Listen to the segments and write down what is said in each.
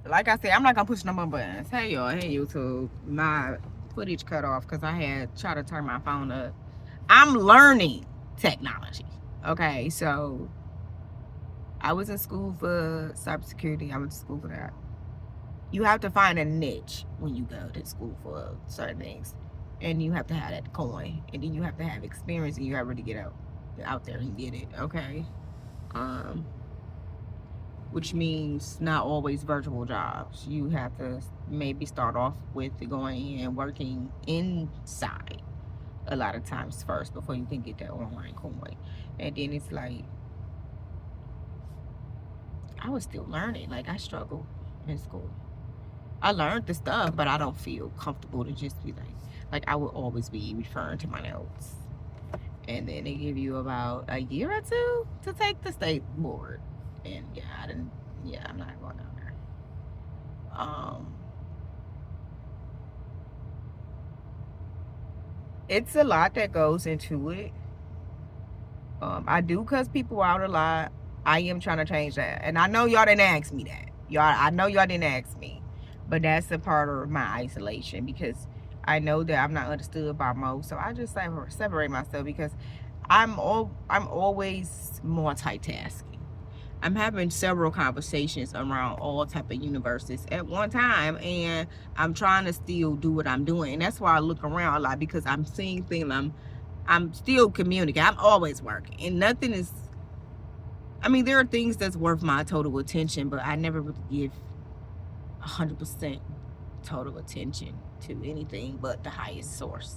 like I said, I'm not gonna push no more buttons. Hey y'all, hey YouTube. My footage cut off because I had tried to turn my phone up. I'm learning technology. Okay, so I was in school for cybersecurity. I went to school for that. You have to find a niche when you go to school for certain things, and you have to have that coin, and then you have to have experience, and you have to get out there and get it. Okay, um, which means not always virtual jobs. You have to maybe start off with going in and working inside a lot of times first before you can get that online coin. And then it's like I was still learning. Like I struggled in school. I learned the stuff, but I don't feel comfortable to just be like I would always be referring to my notes. And then they give you about a year or two to take the state board. And yeah, I didn't. Yeah, I'm not going down there. Um, it's a lot that goes into it. I do cuss people out a lot. I am trying to change that, and I know y'all didn't ask me that. I know y'all didn't ask me, but that's a part of my isolation because I know that I'm not understood by most. So I just separate myself because I'm always multitasking. I'm having several conversations around all type of universes at one time, and I'm trying to still do what I'm doing. And that's why I look around a lot because I'm seeing things. I'm still communicating. I'm always working, and nothing is. I mean, there are things that's worth my total attention, but I never really give 100% total attention to anything but the highest source,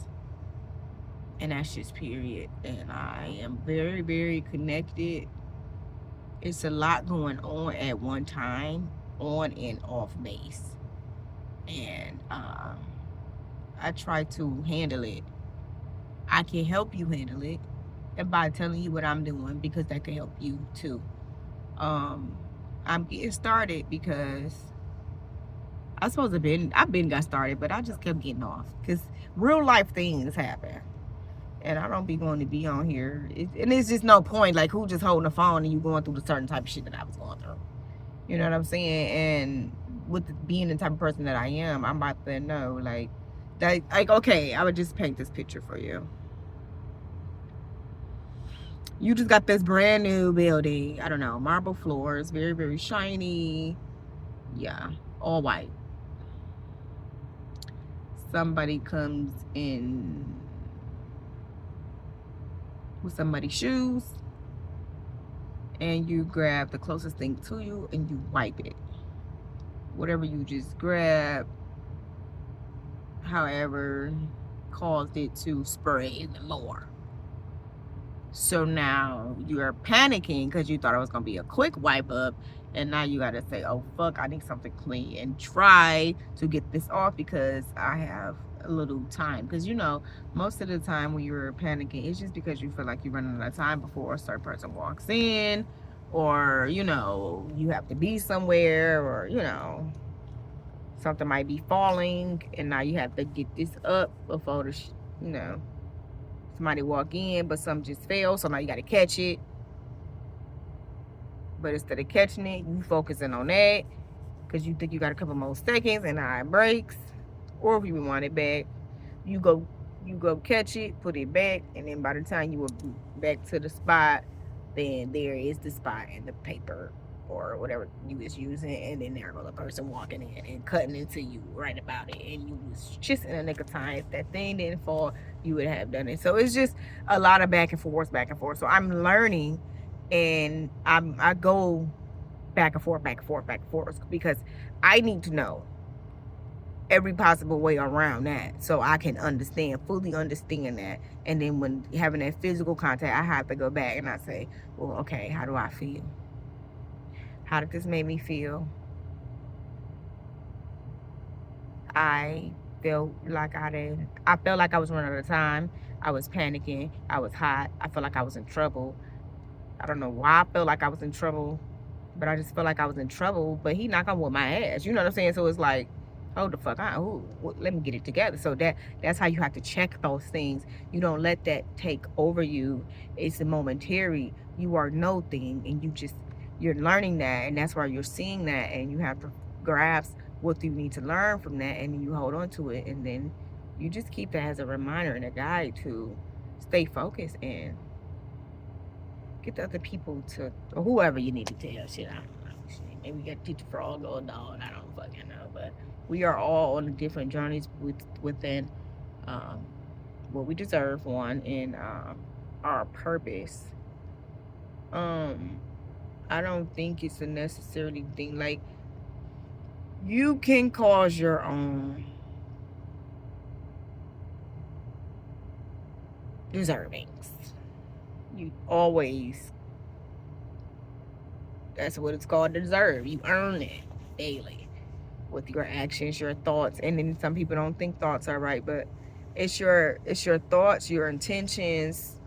and that's just period. And I am very, very connected. It's a lot going on at one time, on and off base, and I try to handle it. I can help you handle it, and by telling you what I'm doing because that can help you too. Um, I'm getting started because I suppose I've been got started, but I just kept getting off because real life things happen, and I don't be going to be on here. And it's just no point. Like who just holding the phone and you going through the certain type of shit that I was going through. You know what I'm saying? And with being the type of person that I am, I'm about to know like that. Like okay, I would just paint this picture for you. You just got this brand new building. I don't know, marble floors, very, very shiny. Yeah, all white. Somebody comes in with somebody's shoes, and you grab the closest thing to you and you wipe it. Whatever you just grab, however, caused it to spray more. So now you're panicking because you thought it was going to be a quick wipe up. And now you got to say, oh, fuck, I need something clean and try to get this off because I have a little time. Because, you know, most of the time when you're panicking, it's just because you feel like you're running out of time before a certain person walks in, or, you know, you have to be somewhere, or, you know, something might be falling. And now you have to get this up before the, you know, somebody walk in, but something just fell, so now you got to catch it. But instead of catching it, you focusing on that because you think you got a couple more seconds and now it breaks. Or if you want it back, you go catch it, put it back, and then by the time you were back to the spot, then there is the spot in the paper or whatever you was using, and then there goes a person walking in and cutting into you right about it, and you was just in a nick of time. If that thing didn't fall, you would have done it. So it's just a lot of back and forth, back and forth. So I'm learning, and I go back and forth, back and forth, back and forth because I need to know every possible way around that so I can fully understand that. And then when having that physical contact, I have to go back and I say, well, okay, how do I feel? How did this make me feel? I I felt like I was running out of time. I was panicking. I was hot. I felt like I was in trouble. I don't know why I felt like I was in trouble, but I just felt like I was in trouble. But he knocked on with my ass. You know what I'm saying? So it's like, hold the fuck on. Ooh, let me get it together. So that's how you have to check those things. You don't let that take over you. It's a momentary. You are no thing, and you're learning that, and that's why you're seeing that, and you have to grasp what you need to learn from that, and you hold on to it, and then you just keep that as a reminder and a guide to stay focused and get the other people to, or whoever you need to tell. Shit, I don't know. Shit, maybe you got to teach a frog or a dog. I don't fucking know. But we are all on different journeys within um, what we deserve, one, and our purpose. Um, I don't think it's a necessarily thing. Like, you can cause your own deservings. You always, that's what it's called, deserve. You earn it daily with your actions, your thoughts. And then some people don't think thoughts are right, but it's your thoughts, your intentions,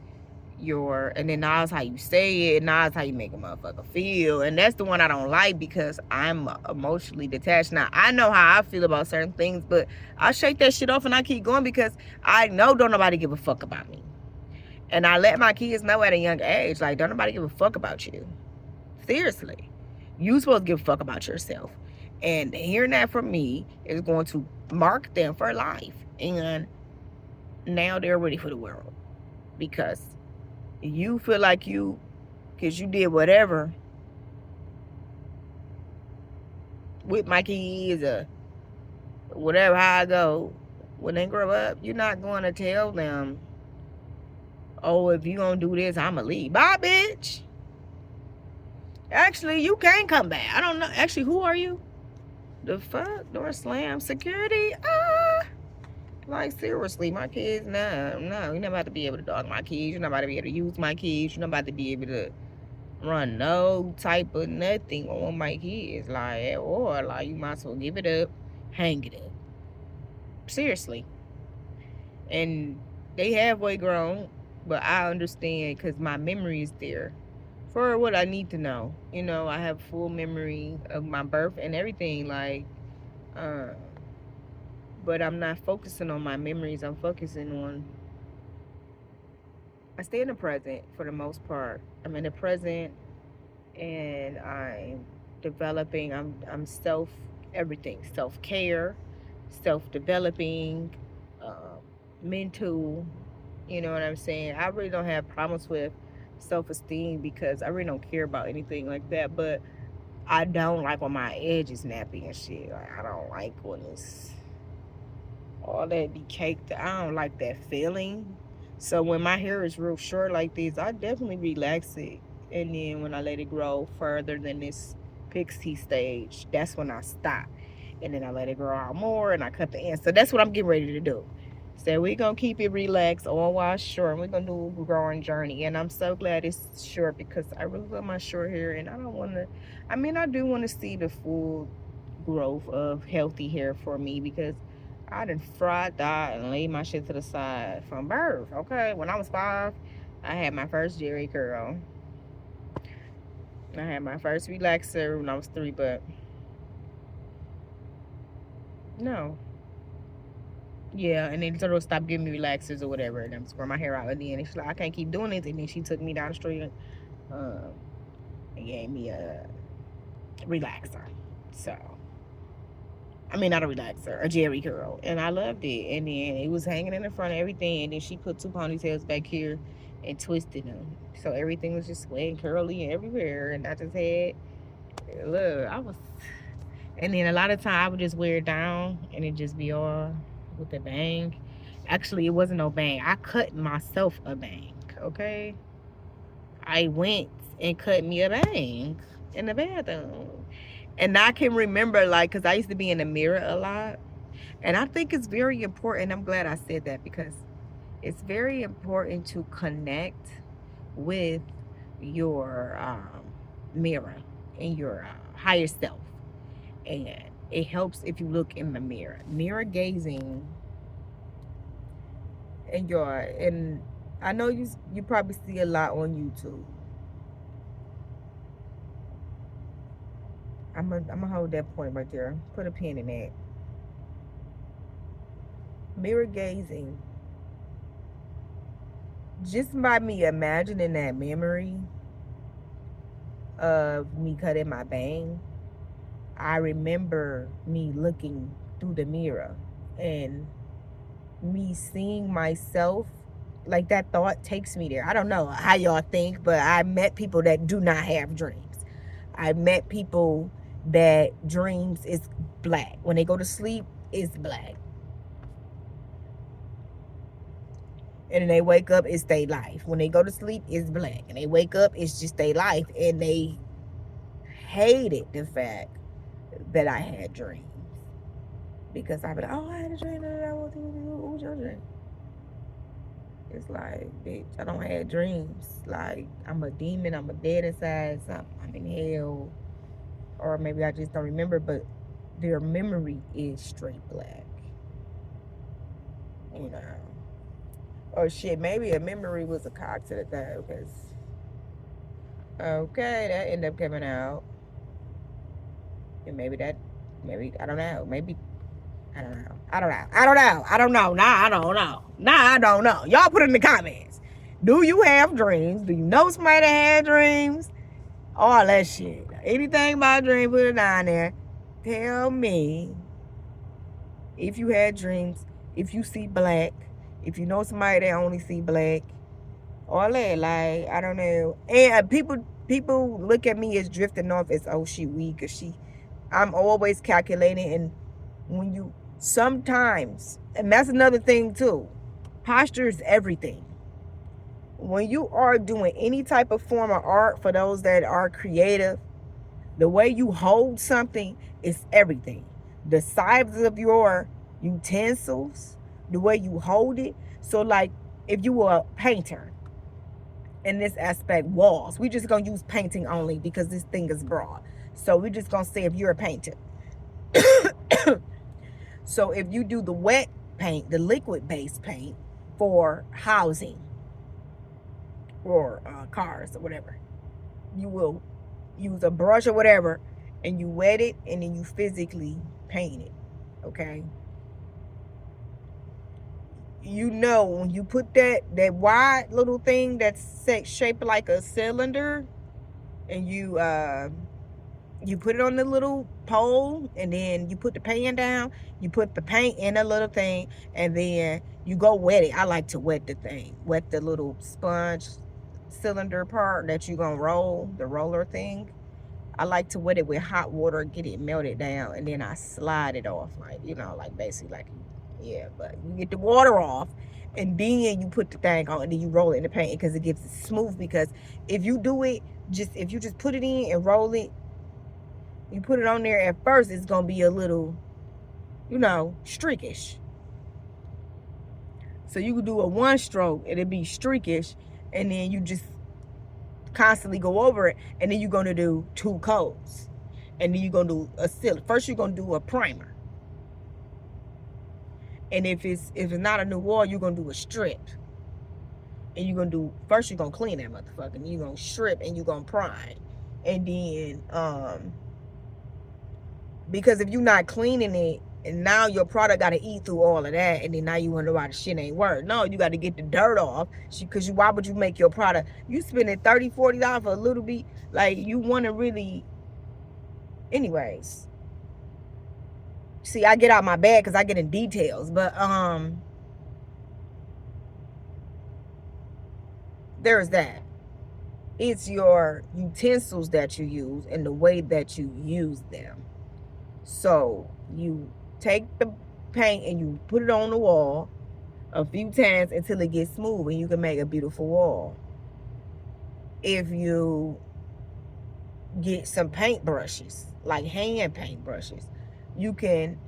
and then now it's how you say it, now it's how you make a motherfucker feel. And that's the one I don't like, because I'm emotionally detached. Now I know how I feel about certain things, but I shake that shit off and I keep going, because I know don't nobody give a fuck about me. And I let my kids know at a young age, like, don't nobody give a fuck about you. Seriously. You supposed to give a fuck about yourself. And hearing that from me is going to mark them for life. And now they're ready for the world. Because you feel like because you did whatever with my kids or whatever, how I go, when they grow up, you're not going to tell them, oh, if you gonna do this, I'ma leave. Bye, bitch. Actually, you can't come back. I don't know. Actually, who are you? The fuck? Door slam. Security? Like, seriously, my kids, no, you're not about to be able to dog my kids. You're not about to be able to use my kids. You're not about to be able to run no type of nothing on my kids. Like, or, like, you might as well give it up, hang it up. Seriously. And they halfway grown, but I understand, because my memory is there for what I need to know. You know, I have full memory of my birth and everything, like, but I'm not focusing on my memories. I'm focusing on, I stay in the present for the most part. I'm in the present, and I'm developing. I'm everything, self-care, self-developing, mental. You know what I'm saying? I really don't have problems with self-esteem, because I really don't care about anything like that. But I don't like when my edge is nappy and shit. Like, I don't like when it's all that be caked. I don't like that feeling. So when my hair is real short like this, I definitely relax it. And then when I let it grow further than this pixie stage, that's when I stop. And then I let it grow out more, and I cut the ends. So that's what I'm getting ready to do. So we're going to keep it relaxed, all while short. And we're going to do a growing journey. And I'm so glad it's short, because I really love my short hair. And I don't want to, I do want to see the full growth of healthy hair for me, because I done fried, died, and laid my shit to the side from birth. Okay, when I was 5, I had my first Jerry curl. I had my first relaxer when I was 3, but no. Yeah, and then Turtle stopped giving me relaxers or whatever, and I'm squirting my hair out. And then she's like, I can't keep doing this. And then she took me down the street and gave me a relaxer. So, not a relaxer, a Jerry curl. And I loved it. And then it was hanging in the front of everything. And then she put 2 ponytails back here and twisted them. So everything was just wet and curly and everywhere. And I just had, look, and then a lot of time I would just wear it down and it just be all with a bang. Actually, it wasn't no bang. I cut myself a bang, okay? I went and cut me a bang in the bathroom. And I can remember, like, because I used to be in the mirror a lot. And I think it's very important. I'm glad I said that, because it's very important to connect with your mirror and your higher self. And it helps if you look in the mirror. Mirror gazing, and I know you probably see a lot on YouTube. I'm gonna hold that point right there. Put a pin in that. Mirror gazing. Just by me imagining that memory of me cutting my bang, I remember me looking through the mirror and me seeing myself. Like, that thought takes me there. I don't know how y'all think, but I met people that do not have dreams. I met people that dreams is black. When they go to sleep, it's black. And then they wake up, it's their life. When they go to sleep, it's black. And they wake up, it's just their life. And they hated the fact that I had dreams. Because I'd be like, oh, I had a dream. What was your dream? It's like, bitch, I don't have dreams. Like, I'm a demon. I'm a dead inside. I'm in hell. Or maybe I just don't remember. But their memory is straight black. You know. Or shit, maybe a memory was a cock to the thing. Because, okay, that ended up coming out. And maybe, I don't know. Maybe, I don't know. Nah, I don't know. Y'all put it in the comments. Do you have dreams? Do you know somebody that had dreams? All that shit. Anything about dreams, put it down there. Tell me if you had dreams, if you see black, if you know somebody that only see black, all that. Like, I don't know. And people look at me as drifting off as, oh, she weak, or I'm always calculating. And when you sometimes, and that's another thing too, posture is everything. When you are doing any type of form of art, for those that are creative, the way you hold something is everything. The size of your utensils, the way you hold it. So like, if you were a painter, in this aspect, walls, we just gonna use painting only because this thing is broad. So we're just gonna say if you're a painter. So if you do the wet paint, the liquid based paint for housing or cars or whatever, you will use a brush or whatever, and you wet it, and then you physically paint it. Okay. You know, when you put that wide little thing that's shaped like a cylinder, and you put it on the little pole, and then you put the pan down, you put the paint in a little thing, and then you go wet it. I like to wet the thing, wet the little sponge cylinder part that you gonna roll, the roller thing. I like to wet it with hot water, get it melted down, and then I slide it off, like, you know, like basically like, yeah, but you get the water off, and then you put the thing on, and then you roll it in the paint, because it gives it smooth. Because if you do it, if you just put it in and roll it, you put it on there at first, it's gonna be a little, you know, streakish. So you could do a one stroke, it'll be streakish, and then you just constantly go over it, and then you're gonna do 2 coats, and then you're gonna do a seal. First you're gonna do a primer, and if it's not a new wall, you're gonna do a strip, and you're gonna clean that motherfucker, and you're gonna strip, and you're gonna prime, and then because if you're not cleaning it, and now your product got to eat through all of that, and then now you wonder why the shit ain't work. No, you got to get the dirt off, because why would you make your product, you spending $30, $40 for a little bit, like, you want to really, anyways. See, I get out my bag because I get in details, but there's that. It's your utensils that you use and the way that you use them. So you take the paint and you put it on the wall a few times until it gets smooth, and you can make a beautiful wall. If you get some paint brushes, like hand paint brushes, you can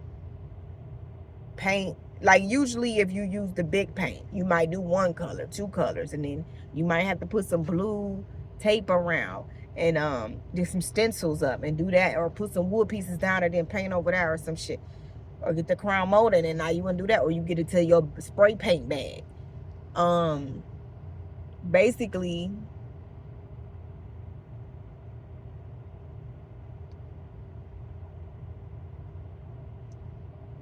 paint, like, usually if you use the big paint, you might do 1 color, 2 colors, and then you might have to put some blue tape around and get some stencils up and do that, or put some wood pieces down and then paint over there or some shit, or get the crown molding, and now you want to do that, or you get it to your spray paint bag. Basically,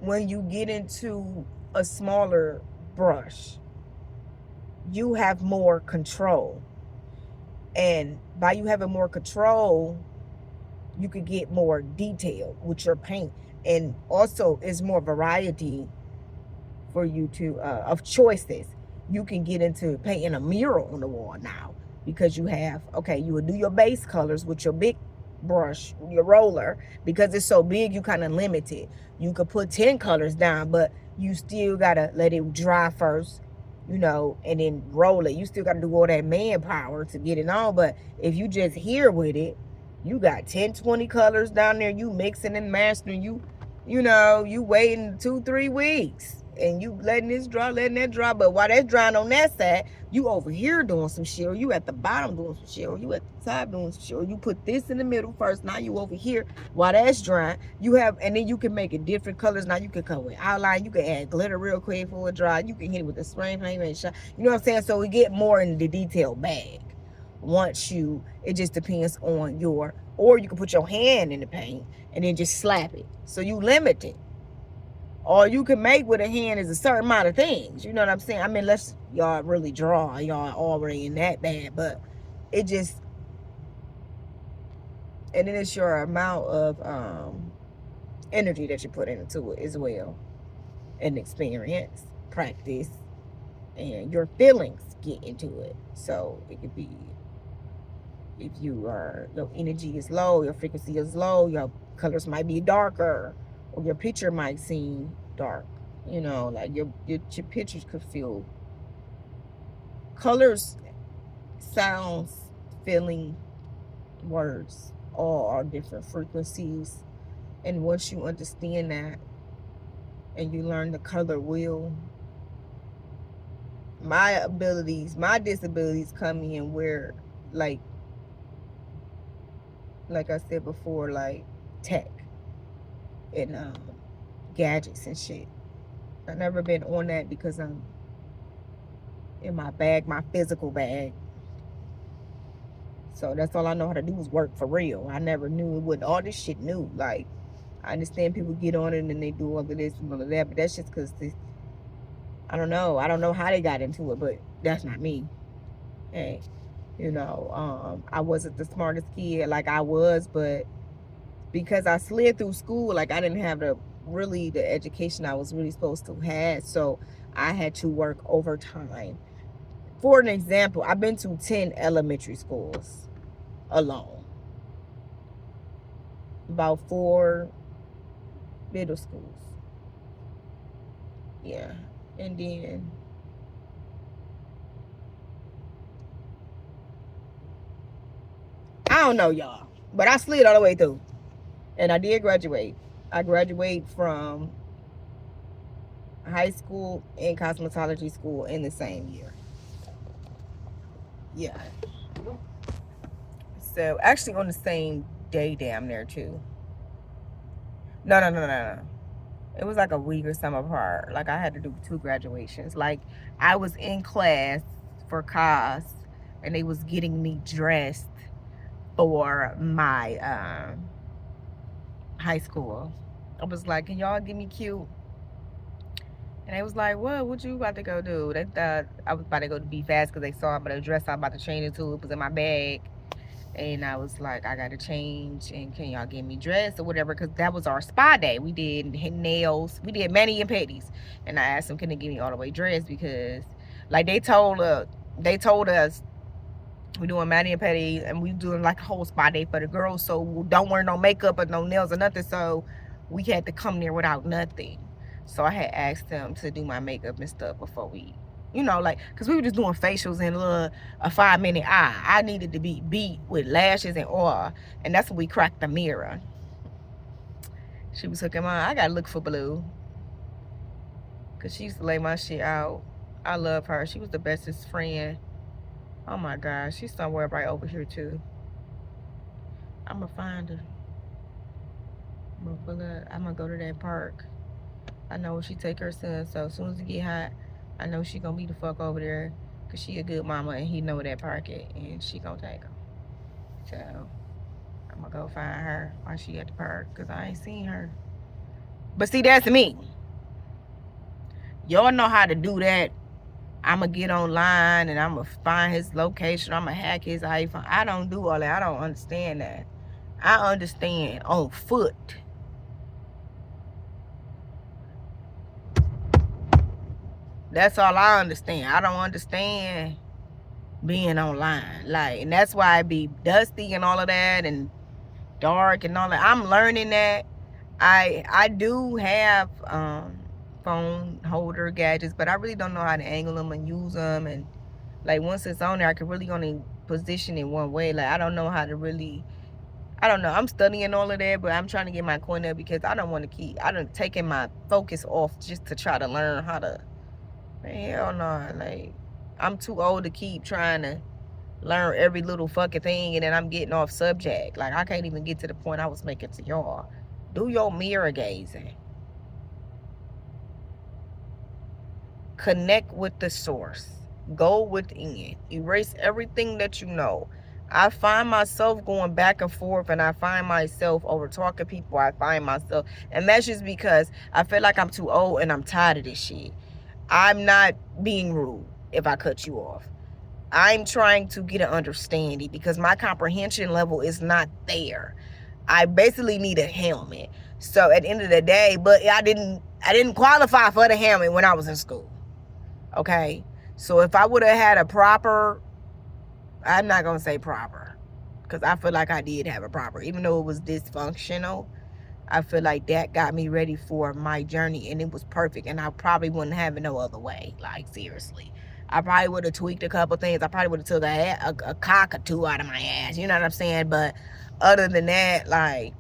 when you get into a smaller brush, you have more control. And by you having more control, you could get more detail with your paint. And also, it's more variety for you to of choices. You can get into painting a mural on the wall now, because you have, okay, you would do your base colors with your big brush, your roller. Because it's so big, you kind of limited. You could put 10 colors down, but you still gotta let it dry first, and then roll it. You still gotta do all that manpower to get it on. But if you just here with it, you got 10, 20 colors down there, you mixing and mastering. You waiting 2-3 weeks, and you letting this dry, letting that dry. But while that's drying on that side, you over here doing some shit, or you at the bottom doing some shit, or you at the top doing some shit, or you put this in the middle first. Now you over here while that's drying. And then you can make it different colors. Now you can come with outline. You can add glitter real quick for a dry. You can hit it with a spray paint and shot. You know what I'm saying? So we get more in the detail bag. It just depends on or you can put your hand in the paint and then just slap it. So you limit it. All you can make with a hand is a certain amount of things. You know what I'm saying? I mean, unless y'all really draw, y'all already in that bad. But it just, and then it's your amount of energy that you put into it as well. And experience, practice, and your feelings get into it. So it could be, if your energy is low, your frequency is low, your colors might be darker, or your picture might seem dark. Like your pictures could feel, colors, sounds, feeling, words, all are different frequencies. And once you understand that and you learn the color wheel, my disabilities come in where, like I said before, like tech and gadgets and shit. I've never been on that because I'm in my bag, my physical bag. So that's all I know how to do is work for real. I never knew what all this shit new. Like, I understand people get on it and they do all of this and all of that, but that's just because I don't know. I don't know how they got into it, but that's not me. Hey, I wasn't the smartest kid like I was, but because I slid through school, like I didn't have the education I was really supposed to have. So I had to work overtime. For an example, I've been to 10 elementary schools alone. About 4 middle schools. Yeah. And then I don't know, y'all, but I slid all the way through. And I did graduate. I graduated from high school and cosmetology school in the same year. Yeah. So actually on the same day, damn near too. No. It was like a week or something apart. Like I had to do 2 graduations. Like I was in class for cos, and they was getting me dressed for my high school. I was like, can y'all get me cute? And they was like, what you about to go do? They thought I was about to go to Be Fast because they saw the dress I'm about to change into. It was in my bag. And I was like, I got to change, and can y'all get me dressed or whatever? Because that was our spa day. We did nails. We did mani and pedis. And I asked them, can they get me all the way dressed? Because, like, they told us we're doing mani and pedi, and we doing like a whole spa day for the girls. So don't wear no makeup or no nails or nothing. So we had to come there without nothing. So I had asked them to do my makeup and stuff before we, because we were just doing facials and a 5-minute eye. I needed to be beat with lashes and oil. And that's when we cracked the mirror. She was hooking on. I got to look for Blue, because she used to lay my shit out. I love her. She was the bestest friend. Oh my gosh. She's somewhere right over here too. I'm going to find her. I'm going to go to that park. I know she take her son, so as soon as it get hot, I know she gonna be the fuck over there, because she a good mama and he know where that park at, and she gonna take him. So I'm gonna go find her while she at the park, because I ain't seen her. But see, that's me. Y'all know how to do that. I'm gonna get online and I'm gonna find his location. I'm gonna hack his iPhone. I don't do all that. I don't understand that. I understand on foot. That's all I understand. I don't understand being online. Like, and that's why it be dusty and all of that and dark and all that. I'm learning that. I do have phone holder gadgets, but I really don't know how to angle them and use them. And like once it's on there, I can really only position it one way. Like I don't know how to really. I don't know. I'm studying all of that, but I'm trying to get my coin up because I don't want to keep. I done taken my focus off just to try to learn how to. Hell no, like I'm too old to keep trying to learn every little fucking thing, and then I'm getting off subject. Like I can't even get to the point I was making to y'all. Do your mirror gazing. Connect with the source. Go within. Erase everything that you know. I find myself going back and forth, and I find myself over talking people. I find myself, and that's just because I feel like I'm too old and I'm tired of this shit. I'm not being rude if I cut you off. I'm trying to get an understanding because my comprehension level is not there. I basically need a helmet. So at the end of the day, but I didn't qualify for the helmet when I was in school. Okay? So if I would have had a proper, I'm not going to say proper because I feel like I did have a proper, even though it was dysfunctional. I feel like that got me ready for my journey, and it was perfect, and I probably wouldn't have it no other way. Like, seriously. I probably would have tweaked a couple things. I probably would have took a cock or two out of my ass. You know what I'm saying? But other than that, like,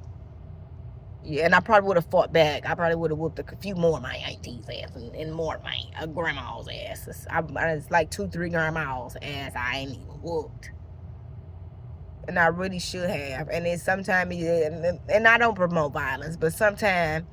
yeah, and I probably would have fought back. I probably would have whooped a few more of my auntie's ass and more of my grandma's asses. It's like 2-3 grandma's ass I ain't even whooped. And I really should have. And then sometimes, and I don't promote violence, but sometimes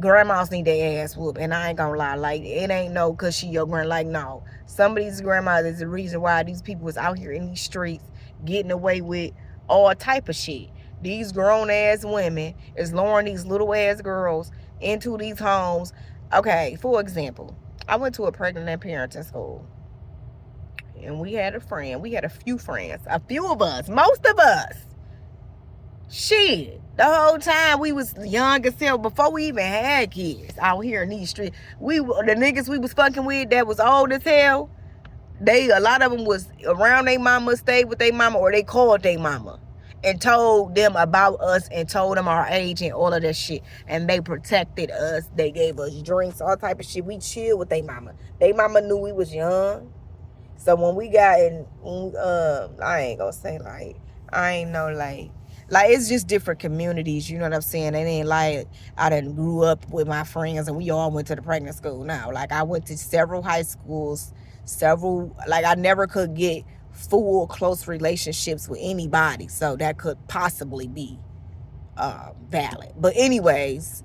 grandmas need their ass whooped. And I ain't gonna lie, like, it ain't no cause she your grand. Like, no. Some of these grandmas is the reason why these people is out here in these streets getting away with all type of shit. These grown ass women is luring these little ass girls into these homes. Okay, for example, I went to a pregnant parenting school. And we had a friend. We had a few friends. A few of us. Most of us. Shit. The whole time we was young as hell. Before we even had kids out here in these streets. The niggas we was fucking with that was old as hell. A lot of them was around their mama, stayed with their mama, or they called their mama. And told them about us and told them our age and all of that shit. And they protected us. They gave us drinks, all type of shit. We chilled with their mama. Their mama knew we was young. So when we got in, I ain't gonna say like, I ain't know like it's just different communities. You know what I'm saying? It ain't like I done grew up with my friends and we all went to the pregnant school. No, like I went to several high schools, like I never could get full close relationships with anybody. So that could possibly be valid. But anyways,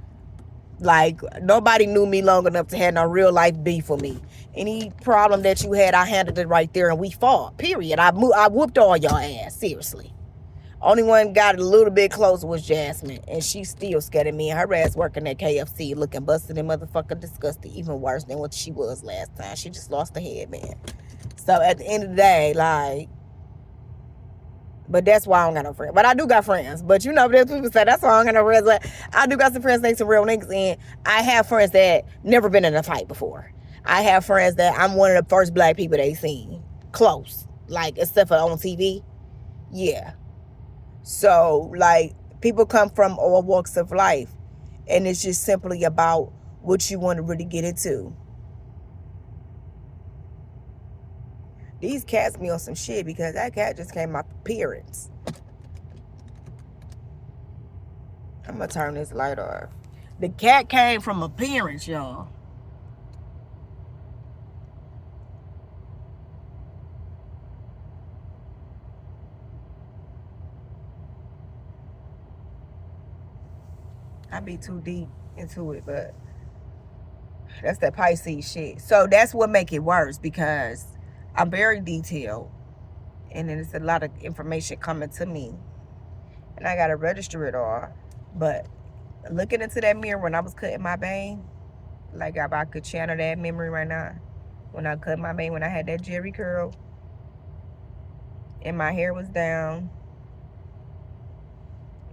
like nobody knew me long enough to have no real life beef with me. Any problem that you had, I handled it right there and we fought. Period. I whooped all y'all ass. Seriously. Only one got a little bit closer was Jasmine, and she still scared of me. And her ass working at KFC, looking busted and motherfucking disgusted, even worse than what she was last time. She just lost her head, man. So at the end of the day, like, but that's why I don't got no friends. But I do got friends. But you know, there's people say that's why I don't got no friends. But I do got some friends, they some real niggas, and I have friends that never been in a fight before. I have friends that I'm one of the first black people they seen close, like except for on TV. Yeah. So like people come from all walks of life, and it's just simply about what you want to really get into. These cats be on some shit because that cat just came off appearance. I'm gonna turn this light off. The cat came from appearance, y'all. I be too deep into it, but that's that Pisces shit. So that's what make it worse because I'm very detailed, and then it's a lot of information coming to me, and I gotta register it all. But looking into that mirror when I was cutting my bang, like if I could channel that memory right now, when I cut my bang, when I had that Jerry curl, and my hair was down,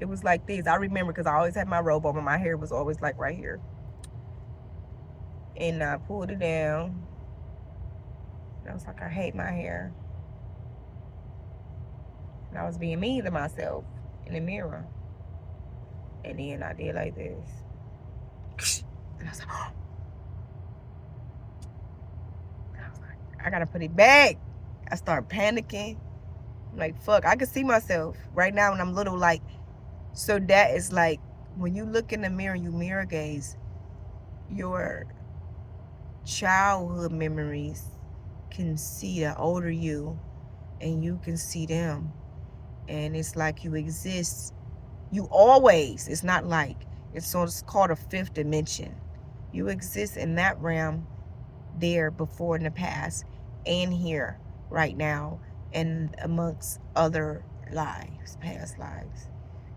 It was like this. I remember because I always had my robe on. My hair was always like right here. And I pulled it down. And I was like, I hate my hair. And I was being mean to myself in the mirror. And then I did like this. And I was like, oh. I was like, I gotta put it back. I start panicking. I'm like, fuck, I can see myself right now when I'm little. Like, so that is like, when you look in the mirror, you mirror gaze, your childhood memories can see the older you, and you can see them. And it's like you exist. You always, it's not like, it's called a fifth dimension. You exist in that realm there before in the past and here right now and amongst other lives, past lives.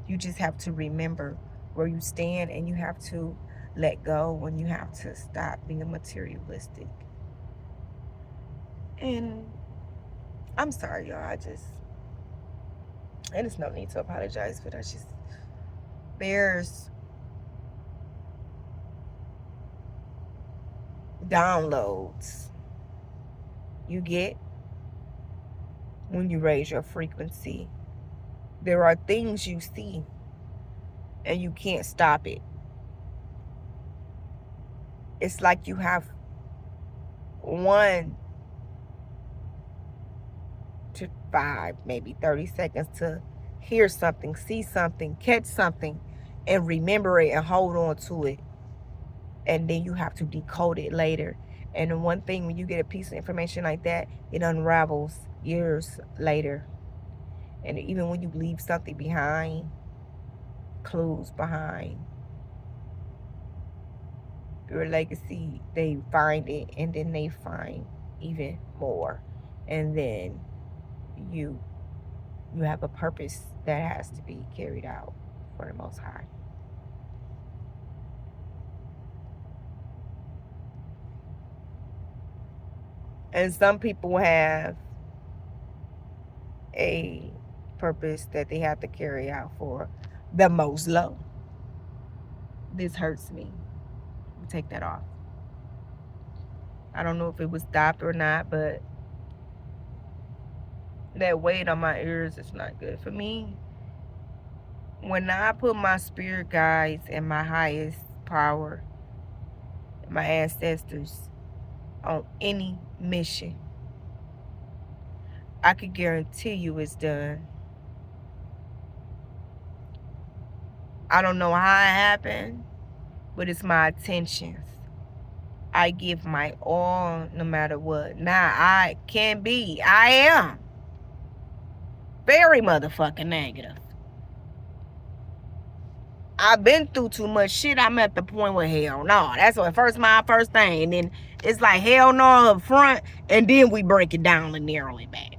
You just have to remember where you stand, and you have to let go, and you have to stop being materialistic. And I'm sorry, y'all. And there's no need to apologize for that. There's downloads you get when you raise your frequency. There are things you see, and you can't stop it. It's like you have 1 to 5, maybe 30 seconds to hear something, see something, catch something, and remember it and hold on to it. And then you have to decode it later. And the one thing, when you get a piece of information like that, it unravels years later. And even when you leave something behind, clues behind, your legacy, they find it, and then they find even more. And then you have a purpose that has to be carried out for the Most High. And some people have a purpose that they have to carry out for the Most Low. This hurts me. Take that off. I don't know if it was stopped or not, but that weight on my ears is not good for me. When I put my spirit guides and my highest power, my ancestors, on any mission, I could guarantee you it's done. I don't know how it happened, but it's my intentions. I give my all no matter what. Now, I am very motherfucking negative. I've been through too much shit. I'm at the point where hell no. That's what my first thing. And then it's like hell no up front, and then we break it down linearly back.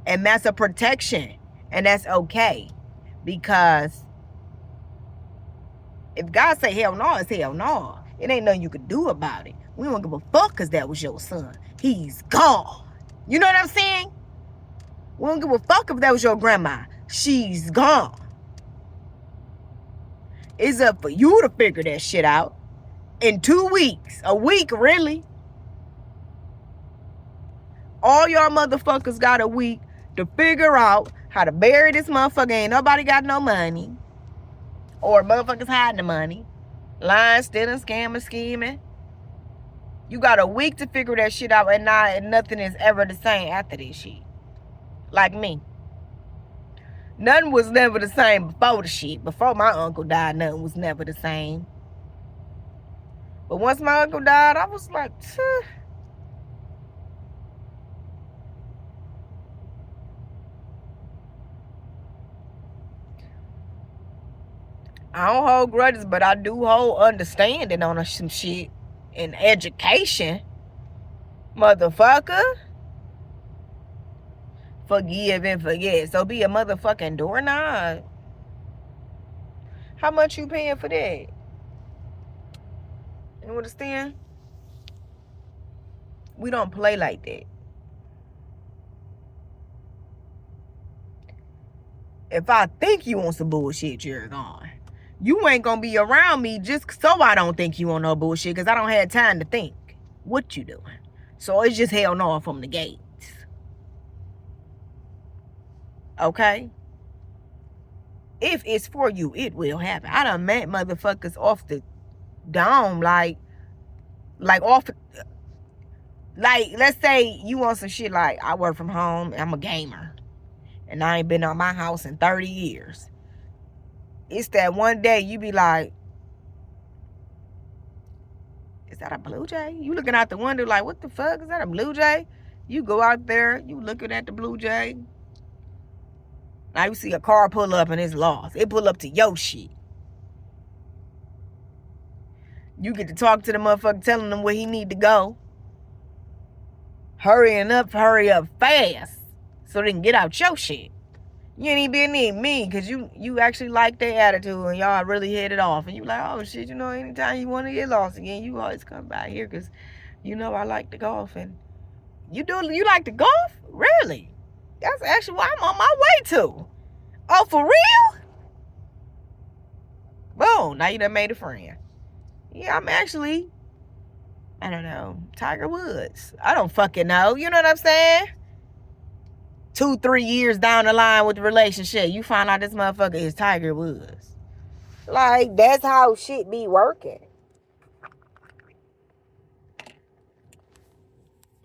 And that's a protection. And that's okay. Because if God say hell no, it's hell no. It ain't nothing you could do about it. We don't give a fuck because that was your son. He's gone. You know what I'm saying? We don't give a fuck if that was your grandma. She's gone. It's up for you to figure that shit out in 2 weeks. A week, really. All y'all motherfuckers got a week to figure out how to bury this motherfucker. Ain't nobody got no money. Or motherfuckers hiding the money. Lying, stealing, scamming, scheming. You got a week to figure that shit out, and nothing is ever the same after this shit. Like me. Nothing was never the same before the shit. Before my uncle died, nothing was never the same. But once my uncle died, I was like, I don't hold grudges, but I do hold understanding on some shit. And education. Motherfucker. Forgive and forget. So be a motherfucking doorknob. How much you paying for that? You understand? We don't play like that. If I think you on some bullshit, you're gone. You ain't gonna be around me just so I don't think you on no bullshit, because I don't have time to think what you doing. So it's just hell no from the gates. Okay? If it's for you, it will happen. I done met motherfuckers off the dome, like off, like, let's say you want some shit like, I work from home, I'm a gamer, and I ain't been on my house in 30 years. It's that one day you be like, is that a blue jay? You looking out the window like, what the fuck? Is that a blue jay? You go out there, you looking at the blue jay. Now you see a car pull up and it's lost. It pull up to your shit. You get to talk to the motherfucker, telling him where he need to go. Hurry up fast, so they can get out your shit. You ain't even being me, because you actually like their attitude, and y'all really hit it off. And you like, oh shit, anytime you want to get lost again, you always come by here, because I like to golf. And you like to golf? Really? That's actually what I'm on my way to. Oh, for real? Boom, now you done made a friend. Yeah, I'm actually, I don't know, Tiger Woods. I don't fucking know. You know what I'm saying? 2-3 years down the line with the relationship, you find out this motherfucker is Tiger Woods. Like, that's how shit be working.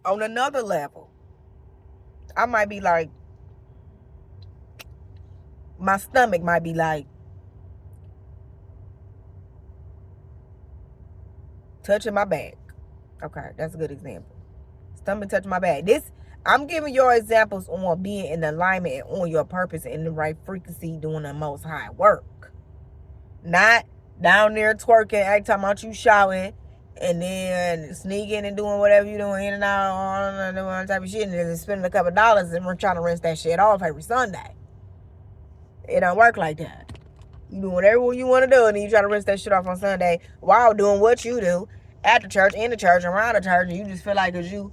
On another level, I might be like, my stomach might be like, touching my back. Okay, that's a good example. Stomach touching my back. I'm giving your examples on being in alignment and on your purpose and the right frequency, doing the most high work. Not down there twerking, every time out you shouting, and then sneaking and doing whatever you doing, in and out, all that type of shit, and then spending a couple of dollars and we're trying to rinse that shit off every Sunday. It don't work like that. You do whatever you want to do, and then you try to rinse that shit off on Sunday while doing what you do at the church, in the church, around the church, and you just feel like, because you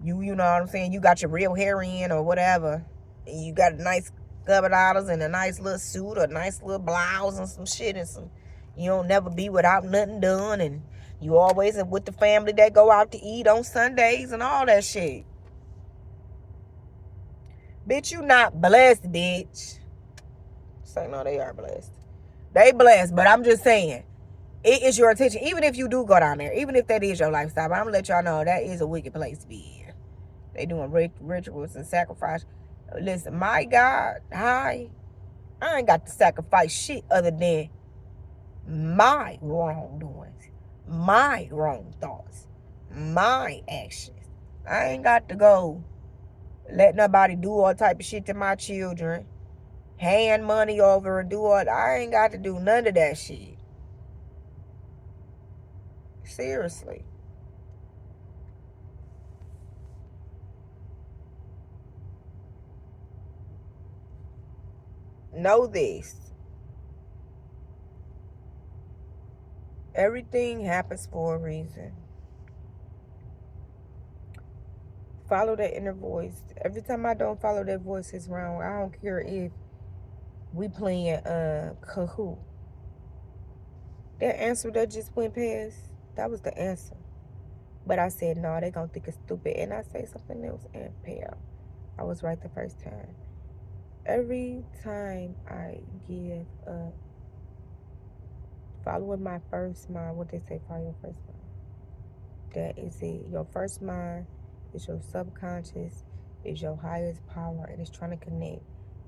know what I'm saying, you got your real hair in or whatever, and you got a nice couple dollars and a nice little suit or a nice little blouse and some shit, and some, you don't never be without nothing done, and you always with the family that go out to eat on Sundays and all that shit. Bitch, you not blessed, bitch. Say no, they are blessed. They blessed, but I'm just saying, it is your attention. Even if you do go down there, even if that is your lifestyle, but I'm gonna let y'all know that is a wicked place to be in. They doing rituals and sacrifice. Listen, my God, I ain't got to sacrifice shit other than my wrongdoings, my wrong thoughts, my actions. I ain't got to go let nobody do all type of shit to my children, hand money over and do all. I ain't got to do none of that shit. Seriously. Know this. Everything happens for a reason. Follow that inner voice. Every time I don't follow that voice, it's wrong. I don't care if we playing Kahoot. That answer that just went past, that was the answer. But I said, no, they gonna think it's stupid. And I say something else and pale. I was right the first time. Every time I give up, following my first mind, what they say, follow your first mind. That is it. Your first mind is your subconscious, is your highest power, and it's trying to connect.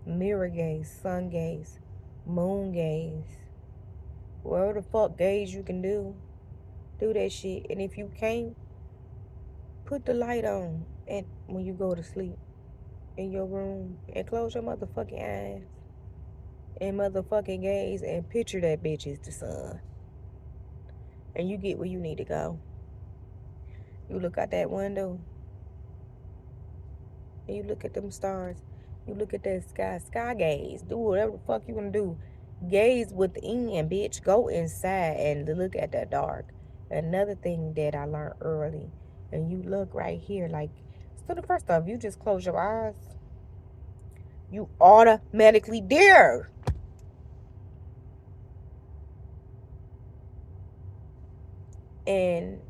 Mirror gaze, sun gaze, moon gaze, whatever the fuck gaze you can do that shit. And if you can't, put the light on and when you go to sleep in your room and close your motherfucking eyes and motherfucking gaze and picture that bitch is the sun. And you get where you need to go. You look out that window and you look at them stars. You look at that sky gaze. Do whatever the fuck you want to do. Gaze within, bitch. Go inside and look at that dark. Another thing that I learned early, and you look right here, like, so the first off, you just close your eyes. You automatically there. And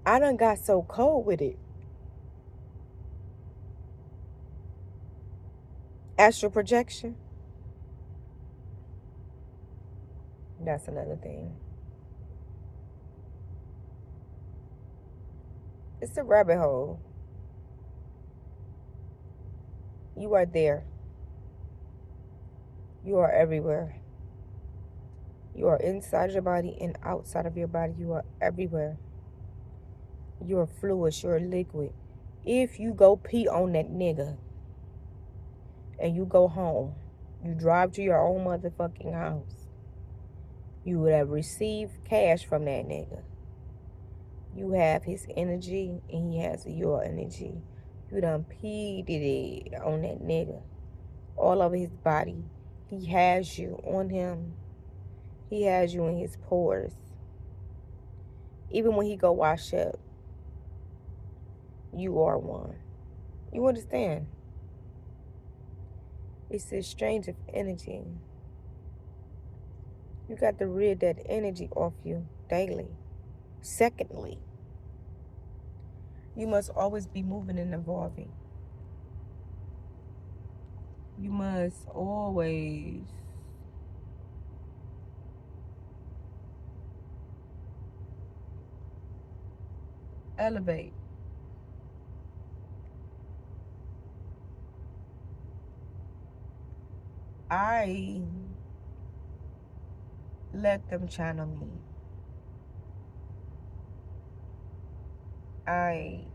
I done got so cold with it. Astral projection. That's another thing. It's a rabbit hole. You are there. You are everywhere. You are inside your body and outside of your body. You are everywhere. You are fluid. You are liquid. If you go pee on that nigga and you go home, you drive to your own motherfucking house, you would have received cash from that nigga. You have his energy and he has your energy. You done peed it on that nigga. All over his body. He has you on him. He has you in his pores. Even when he go wash up, you are one. You understand? It's this strange of energy. You got to rid that energy off you daily. Secondly, you must always be moving and evolving. You must always elevate. I let them channel me. I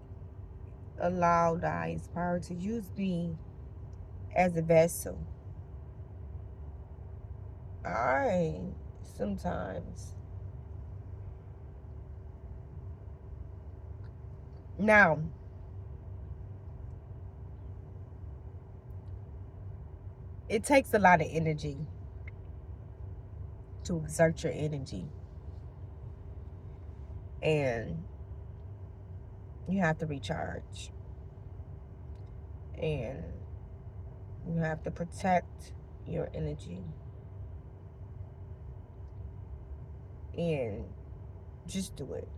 allow the highest power to use me as a vessel. I sometimes. Now, it takes a lot of energy to exert your energy. And you have to recharge. And you have to protect your energy. And just do it.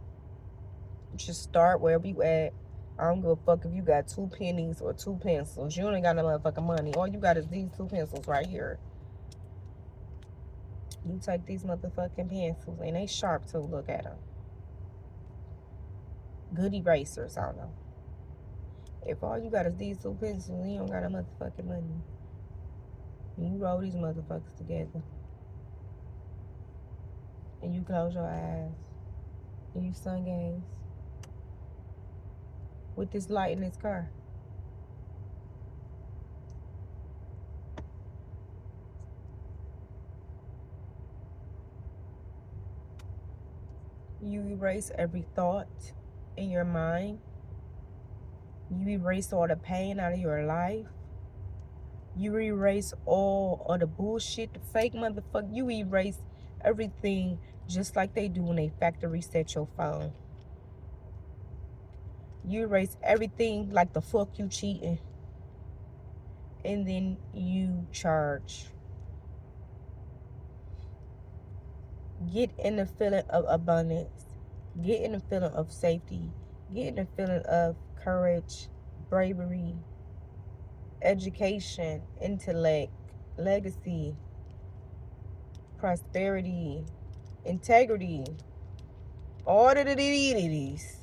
Just start wherever you at. I don't give a fuck if you got 2 pennies or 2 pencils. You ain't got no motherfucking money. All you got is these 2 pencils right here. You take these motherfucking pencils, and they sharp too. Look at them. Good erasers, I don't know. If all you got is these 2 pencils, you don't got no motherfucking money. You roll these motherfuckers together. And you close your eyes. And you sun gaze. With this light in this car. You erase every thought in your mind. You erase all the pain out of your life. You erase all of the bullshit, the fake motherfucker. You erase everything just like they do when they factory set your phone. You erase everything like the fuck you cheating. And then you charge. Get in the feeling of abundance. Get in the feeling of safety. Get in the feeling of courage, bravery, education, intellect, legacy, prosperity, integrity. All of the deities.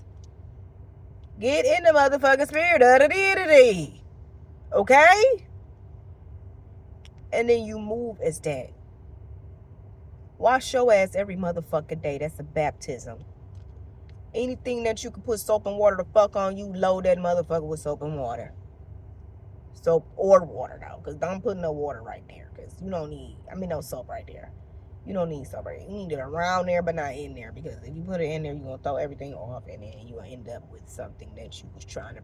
Get in the motherfucking spirit of the deity. Okay? And then you move as that. Wash your ass every motherfucking day. That's a baptism. Anything that you can put soap and water to fuck on, you load that motherfucker with soap and water. Soap or water, though. Because don't put no water right there. Because you don't need, no soap right there. You don't need soap right there. You need it around there, but not in there. Because if you put it in there, you're going to throw everything off. And then you're going to end up with something that you was trying to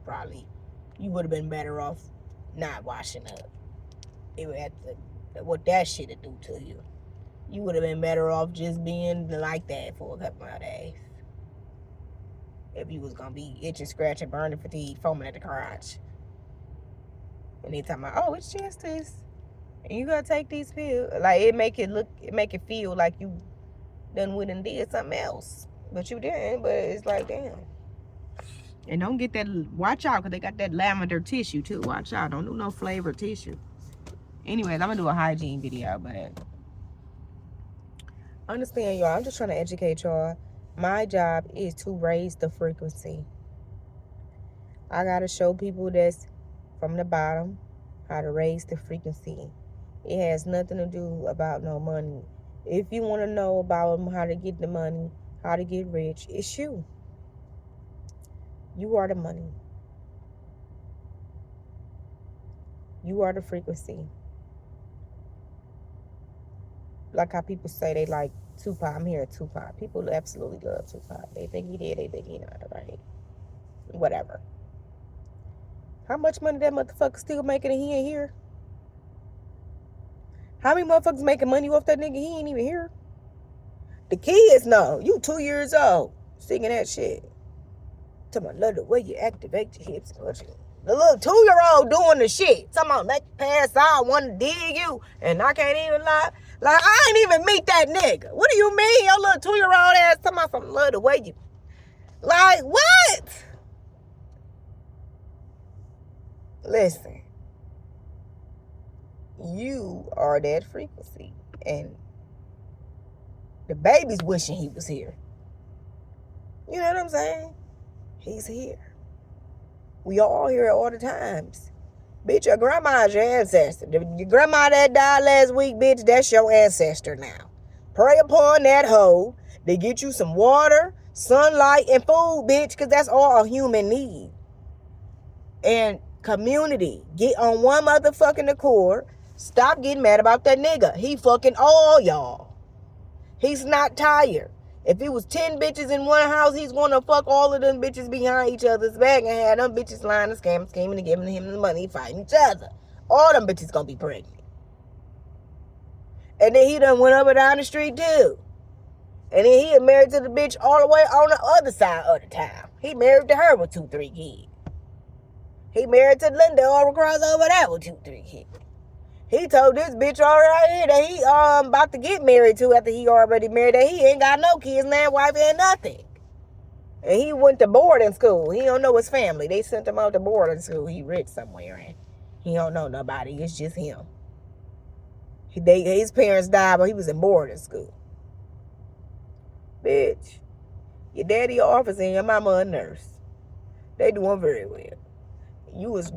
you would have been better off not washing up. It would have to, what that shit would do to you. You would have been better off just being like that for a couple of days. If you was going to be itching, scratching, burning, fatigue, foaming at the crotch. And they talking about, oh, it's just this. And you gotta take these pills. Like, it make it feel like you done went and did something else. But you didn't, but it's like, damn. And don't get that, watch out, because they got that lavender tissue too. Watch out, don't do no flavored tissue. Anyways, I'm gonna do a hygiene video, but understand, y'all, I'm just trying to educate y'all. My job is to raise the frequency. I gotta show people that's from the bottom how to raise the frequency. It has nothing to do about no money. If you want to know about how to get the money, how to get rich, it's you. You are the money. You are the frequency. Like how people say they like Tupac. I'm here at Tupac. People absolutely love Tupac. They think he did, they think he not, right? Whatever. How much money that motherfucker still making and he ain't here? How many motherfuckers making money off that nigga? He ain't even here. The kids know. You 2 years old singing that shit. Tell me, love the way you activate your hips. The little 2-year-old doing the shit. Talking about let you pass out, want to dig you. And I can't even lie. Like, I ain't even meet that nigga. What do you mean? Your little 2-year-old ass talking about some love the way you. Like, what? Listen. You are that frequency. And the baby's wishing he was here. You know what I'm saying? He's here. We all here at all the times. Bitch, your grandma's your ancestor. Your grandma that died last week, bitch, that's your ancestor now. Pray upon that hoe to get you some water, sunlight, and food, bitch, because that's all a human need. And community, get on one motherfucking accord. Stop getting mad about that nigga. He fucking all y'all. He's not tired. If it was 10 bitches in one house, he's going to fuck all of them bitches behind each other's back and have them bitches lying and scheming and giving him the money, fighting each other. All them bitches going to be pregnant. And then he done went up and down the street too. And then he married to the bitch all the way on the other side of the town. He married to her with 2-3 kids. He married to Linda all across over there with 2-3 kids. He told this bitch right here that he about to get married to after he already married, that he ain't got no kids, man, wife, and nothing. And he went to boarding school. He don't know his family. They sent him out to boarding school. He rich somewhere, and he don't know nobody. It's just him. His parents died, but he was in boarding school. Bitch, your daddy an officer and your mama a nurse. They doing very well. You was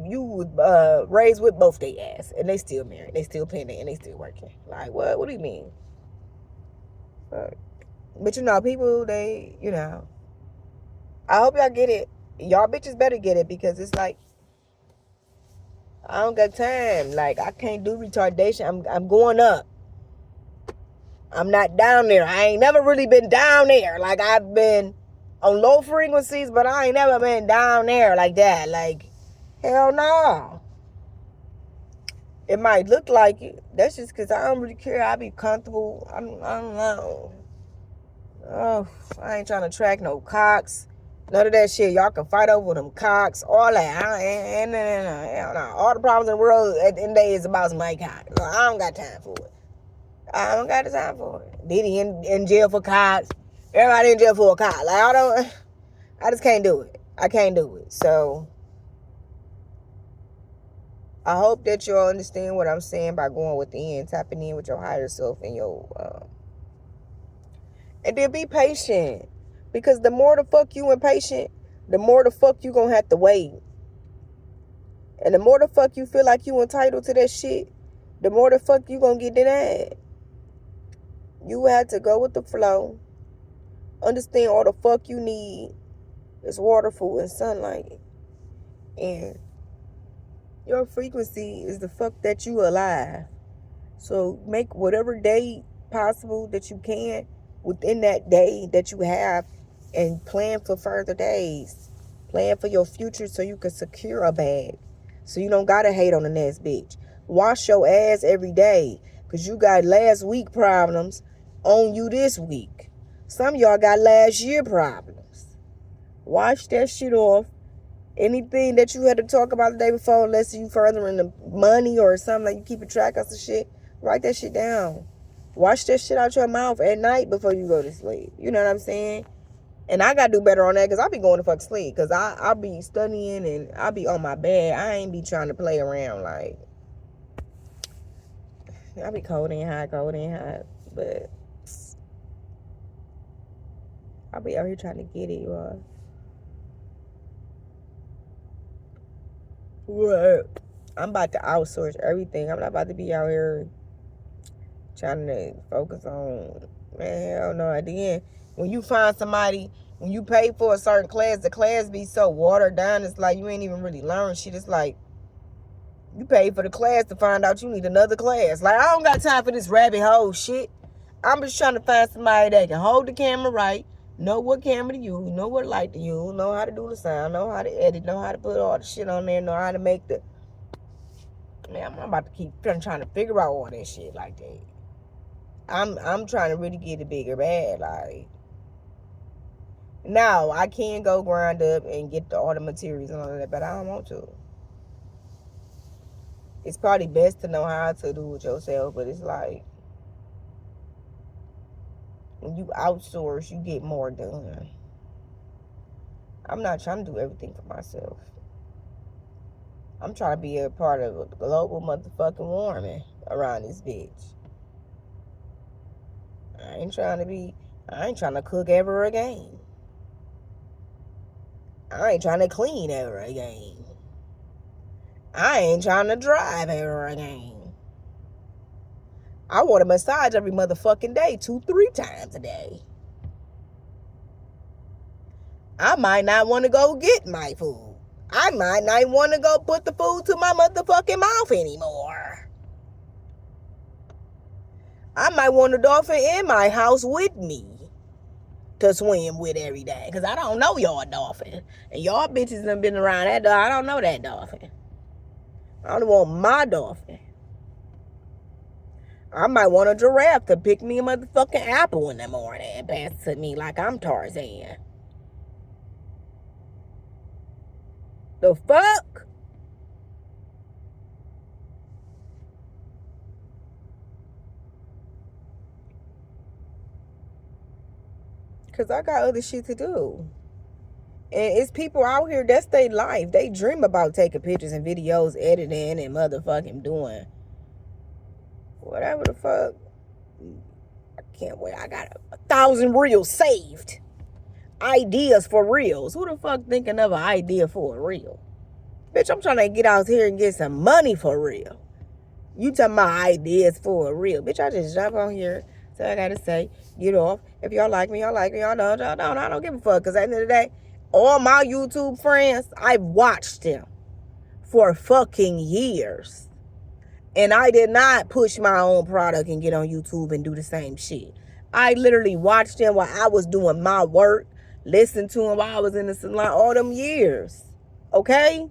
raised with both their ass, and they still married, they still paying, and they still working. Like, what? What do you mean? But you know, people, they, you know. I hope y'all get it. Y'all bitches better get it, because it's like, I don't got time. Like, I can't do retardation. I'm going up. I'm not down there. I ain't never really been down there. Like, I've been on low frequencies, but I ain't never been down there like that. Like, hell no. It might look like it. That's just because I don't really care. I be comfortable. I don't know. Oh, I ain't trying to track no cocks. None of that shit. Y'all can fight over them cocks. All that. Hell no. All the problems in the world at the end of the day is about my cock. No, I don't got time for it. I don't got the time for it. Diddy in jail for cocks. Everybody in jail for a cock. Like, I just can't do it. I can't do it. So, I hope that y'all understand what I'm saying by going within, tapping in with your higher self and your, and then be patient. Because the more the fuck you impatient, the more the fuck you gonna have to wait. And the more the fuck you feel like you entitled to that shit, the more the fuck you gonna get denied. You have to go with the flow. Understand all the fuck you need is water, food, and sunlight. And your frequency is the fuck that you alive. So make whatever day possible that you can within that day that you have, and plan for further days. Plan for your future so you can secure a bag. So you don't gotta hate on the next bitch. Wash your ass every day, because you got last week problems on you this week. Some of y'all got last year problems. Wash that shit off Anything that you had to talk about the day before, unless you furthering the money or something, like you keeping track of some shit, write that shit down. Wash that shit out your mouth at night before you go to sleep. You know what I'm saying? And I gotta do better on that because I be going to fuck sleep. Because I'll be studying and I'll be on my bed. I ain't be trying to play around. Like, I be cold and hot. But I'll be out here trying to get it, y'all. What? I'm about to outsource everything. I'm not about to be out here trying to focus on, man, hell no. At the end, when you find somebody, when you pay for a certain class, the class be so watered down, it's like you ain't even really learn shit. It's like you pay for the class to find out you need another class. Like, I don't got time for this rabbit hole shit. I'm just trying to find somebody that can hold the camera right, know what camera to use, know what light to use, know how to do the sound, know how to edit, know how to put all the shit on there, know how to make the... Man, I'm about to keep trying to figure out all that shit like that. I'm trying to really get a bigger bag. Like, now I can go grind up and get all the materials and all that, but I don't want to. It's probably best to know how to do it yourself, but it's like when you outsource, you get more done. I'm not trying to do everything for myself. I'm trying to be a part of a global motherfucking warming around this bitch. I ain't trying to cook ever again. I ain't trying to clean ever again. I ain't trying to drive ever again. I want a massage every motherfucking day, 2-3 times a day. I might not want to go get my food. I might not want to go put the food to my motherfucking mouth anymore. I might want a dolphin in my house with me to swim with every day. Because I don't know y'all dolphin. And y'all bitches done been around that dolphin. I don't know that dolphin. I only want my dolphin. I might want a giraffe to pick me a motherfucking apple in the morning and pass it to me like I'm Tarzan. The fuck? Because I got other shit to do. And it's people out here, that's their life. They dream about taking pictures and videos, editing, and motherfucking doing whatever the fuck. I can't wait. I got 1,000 reels saved. Ideas for reels. Who the fuck thinking of an idea for a reel? Bitch, I'm trying to get out here and get some money for real. You talking about ideas for a reel. Bitch, I just jump on here. So I gotta say, get off. If y'all like me, y'all like me. Y'all don't. I don't give a fuck. Because at the end of the day, all my YouTube friends, I've watched them for fucking years. And I did not push my own product and get on YouTube and do the same shit. I literally watched them while I was doing my work, listened to them while I was in the salon all them years. Okay?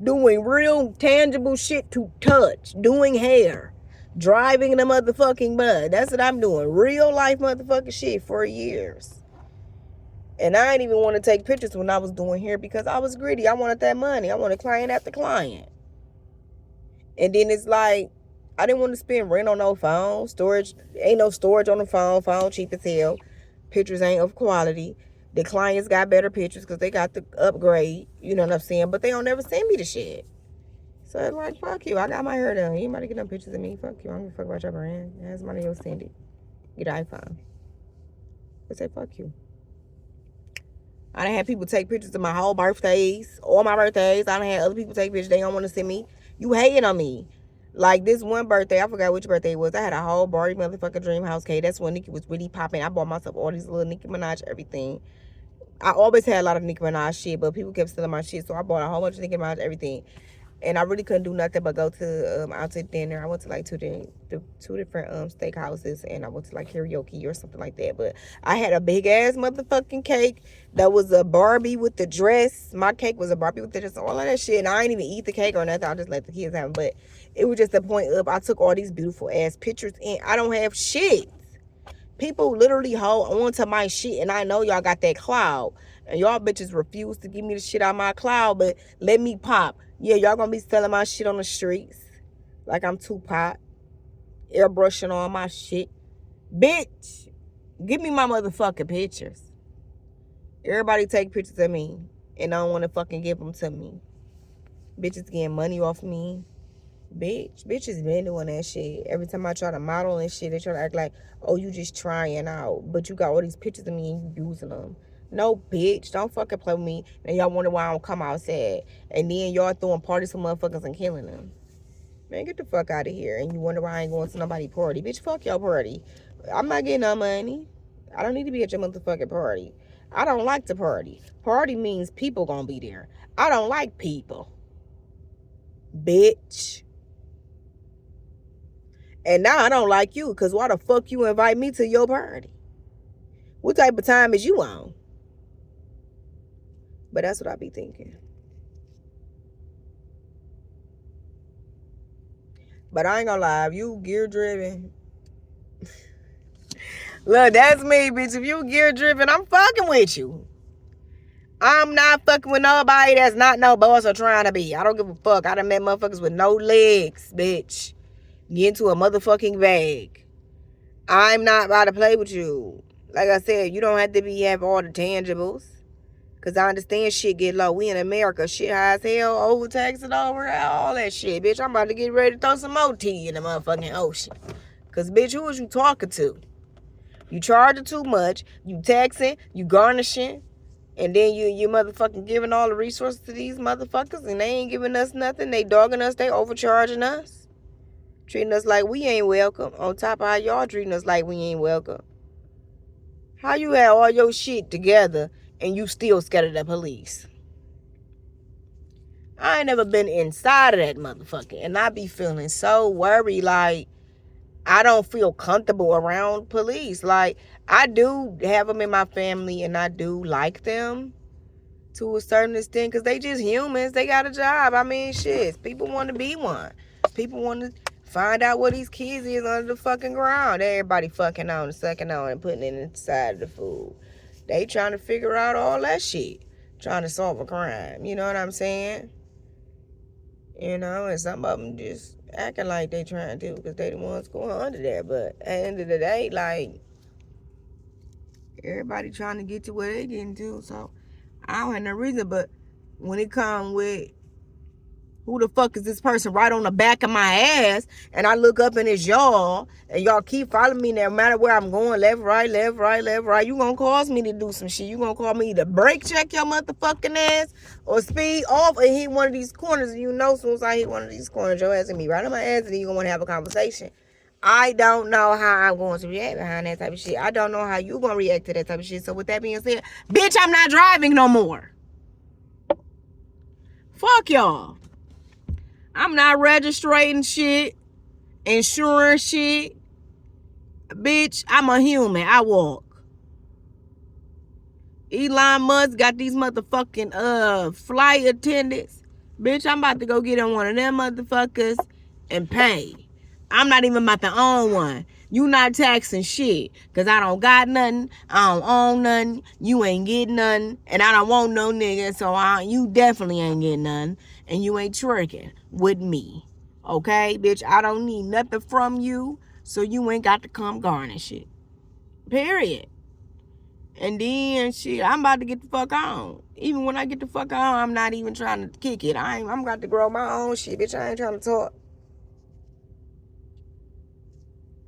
Doing real tangible shit to touch. Doing hair. Driving the motherfucking bus. That's what I'm doing. Real life motherfucking shit for years. And I didn't even want to take pictures when I was doing hair because I was greedy. I wanted that money. I wanted client after client. And then it's like, I didn't want to spend rent on no phone. Storage, ain't no storage on the phone. Phone cheap as hell. Pictures ain't of quality. The clients got better pictures because they got the upgrade. You know what I'm saying? But they don't never send me the shit. So it's like, fuck you. I got my hair done. You ain't about to get no pictures of me. Fuck you. I don't give a fuck about your brand. That's money you'll send it. Get an iPhone. But say, fuck you. I done had people take pictures of my whole birthdays. All my birthdays. I done had other people take pictures. They don't want to send me. You hating on me. Like this one birthday, I forgot which birthday it was. I had a whole Barbie motherfucking dream house cake. That's when Nicki was really popping. I bought myself all these little Nicki Minaj everything. I always had a lot of Nicki Minaj shit, but people kept stealing my shit, so I bought a whole bunch of Nicki Minaj everything. And I really couldn't do nothing but go to out to dinner. I went to like two different steakhouses, and I went to like karaoke or something like that. But I had a big ass motherfucking cake that was a Barbie with the dress. My cake was a Barbie with the dress, all of that shit. And I didn't even eat the cake or nothing. I just let the kids have it. But it was just the point of I took all these beautiful ass pictures, and I don't have shit. People literally hold on to my shit, and I know y'all got that clout. And y'all bitches refuse to give me the shit out my cloud, but let me pop. Yeah, y'all gonna be selling my shit on the streets. Like I'm Tupac. Airbrushing all my shit. Bitch, give me my motherfucking pictures. Everybody take pictures of me, and I don't want to fucking give them to me. Bitches getting money off me. Bitches been doing that shit. Every time I try to model and shit, they try to act like, oh, you just trying out. But you got all these pictures of me and you using them. No, bitch. Don't fucking play with me. And y'all wonder why I don't come outside. And then y'all throwing parties for motherfuckers and killing them. Man, get the fuck out of here. And you wonder why I ain't going to nobody's party. Bitch, fuck your party. I'm not getting no money. I don't need to be at your motherfucking party. I don't like to party. Party means people gonna be there. I don't like people. Bitch. And now I don't like you, because why the fuck you invite me to your party? What type of time is you on? But that's what I be thinking. But I ain't gonna lie, if you gear driven, look, that's me, bitch. If you gear driven, I'm fucking with you. I'm not fucking with nobody that's not no boss or trying to be. I don't give a fuck. I done met motherfuckers with no legs, bitch. Get into a motherfucking bag. I'm not about to play with you. Like I said, you don't have to have all the tangibles. Because I understand shit get low. We in America. Shit high as hell. Overtaxing over. All that shit. Bitch, I'm about to get ready to throw some more tea in the motherfucking ocean. Because, bitch, who is you talking to? You charging too much. You taxing. You garnishing. And then you motherfucking giving all the resources to these motherfuckers. And they ain't giving us nothing. They dogging us. They overcharging us. Treating us like we ain't welcome. On top of how y'all treating us like we ain't welcome. How you have all your shit together and you still scared of the police? I ain't never been inside of that motherfucker. And I be feeling so worried, like, I don't feel comfortable around police. Like, I do have them in my family and I do like them to a certain extent, because they just humans. They got a job. I mean, shit. People want to be one. People want to find out what these kids is under the fucking ground. Everybody fucking on and sucking on and putting it inside of the food. They trying to figure out all that shit. Trying to solve a crime. You know what I'm saying? You know, and some of them just acting like they trying to, because they the ones going under there. But at the end of the day, like, everybody trying to get to where they getting to. So I don't have no reason. But when it come with, who the fuck is this person right on the back of my ass? And I look up and it's y'all. And y'all keep following me no matter where I'm going. Left, right, left, right, left, right. You gonna cause me to do some shit. You gonna call me to brake check your motherfucking ass. Or speed off and hit one of these corners. And you know, as soon as I hit one of these corners, your ass gonna be right on my ass. And then you gonna want to have a conversation. I don't know how I'm going to react behind that type of shit. I don't know how you gonna react to that type of shit. So with that being said, bitch, I'm not driving no more. Fuck y'all. I'm not registering shit, insuring shit. Bitch, I'm a human. I walk. Elon Musk got these motherfucking flight attendants. Bitch, I'm about to go get on one of them motherfuckers and pay. I'm not even about to own one. You not taxing shit. Because I don't got nothing. I don't own nothing. You ain't getting nothing. And I don't want no nigga. So you definitely ain't getting nothing. And you ain't tricking with me. Okay, bitch? I don't need nothing from you. So you ain't got to come garnish it. Period. And then, shit, I'm about to get the fuck on. Even when I get the fuck on, I'm not even trying to kick it. I'm about to grow my own shit, bitch. I ain't trying to talk.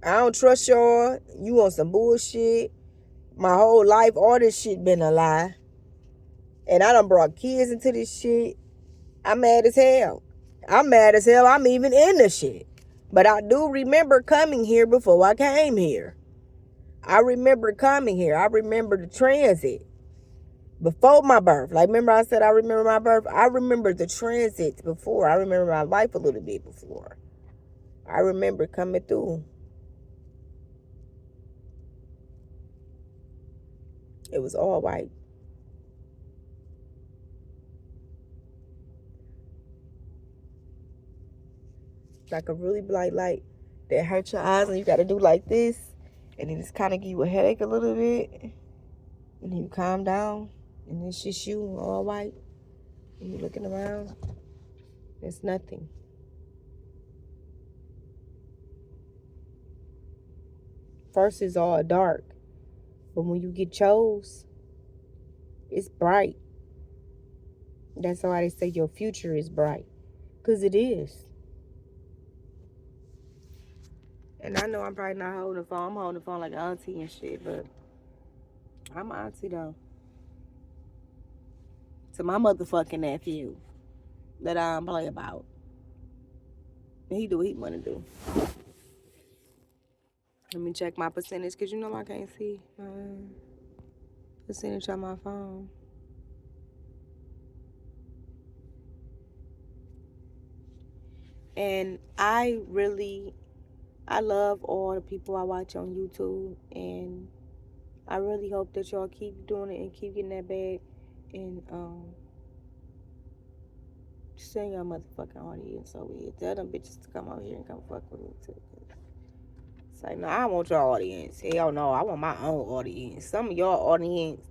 I don't trust y'all. You on some bullshit. My whole life, all this shit been a lie. And I done brought kids into this shit. I'm mad as hell. I'm mad as hell. I'm even in the shit. But I do remember coming here before I came here. I remember coming here. I remember the transit before my birth. Like, remember I said I remember my birth? I remember the transits before. I remember my life a little bit before. I remember coming through. It was all white. Like a really bright light that hurts your eyes, and you got to do like this. And then it's kind of give you a headache a little bit. And then you calm down. And it's just you, all white. And you looking around. It's nothing. First is all dark. But when you get chose, it's bright. That's why they say your future is bright. Because it is. And I know I'm probably not holding the phone. I'm holding the phone like an auntie and shit, but I'm an auntie though. To my motherfucking nephew that I don't play about. He do what he want to do. Let me check my percentage because you know I can't see my percentage on my phone. And I love all the people I watch on YouTube, and I really hope that y'all keep doing it and keep getting that bag, and send your motherfucking audience over here. Tell them bitches to come over here and come fuck with me too. It's like, no, I don't want your audience. Hell no, I want my own audience. Some of y'all audience,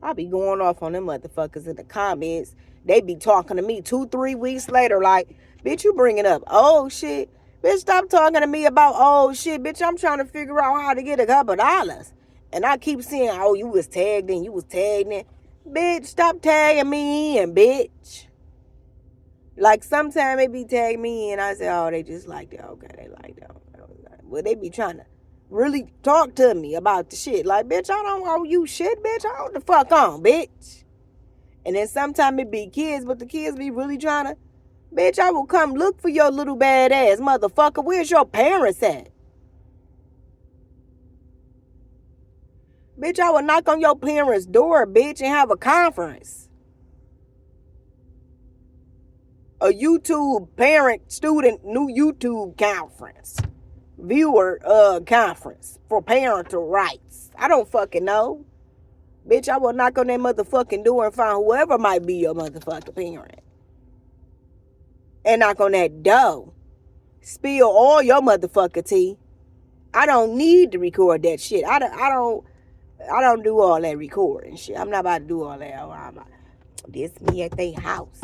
I be going off on them motherfuckers in the comments. They be talking to me 2-3 weeks later like, bitch, you bringing up old shit. Bitch, stop talking to me about old shit. Bitch, I'm trying to figure out how to get a couple dollars. And I keep seeing, oh, you was tagged in, you was tagged in. Bitch, stop tagging me in, bitch. Like, sometimes they be tagging me in, I say, oh, they just like that. Okay, they like that. Well, they be trying to really talk to me about the shit. Like, bitch, I don't owe you shit, bitch. I hold the fuck on, bitch. And then sometimes it be kids, but the kids be really trying to, bitch, I will come look for your little badass motherfucker. Where's your parents at? Bitch, I will knock on your parents' door, bitch, and have a conference. A YouTube parent-student new YouTube conference. Viewer conference for parental rights. I don't fucking know. Bitch, I will knock on that motherfucking door and find whoever might be your motherfucking parent. And knock on that door. Spill all your motherfucking tea. I don't need to record that shit. I don't do all that recording shit. I'm not about to do all that. This me at their house.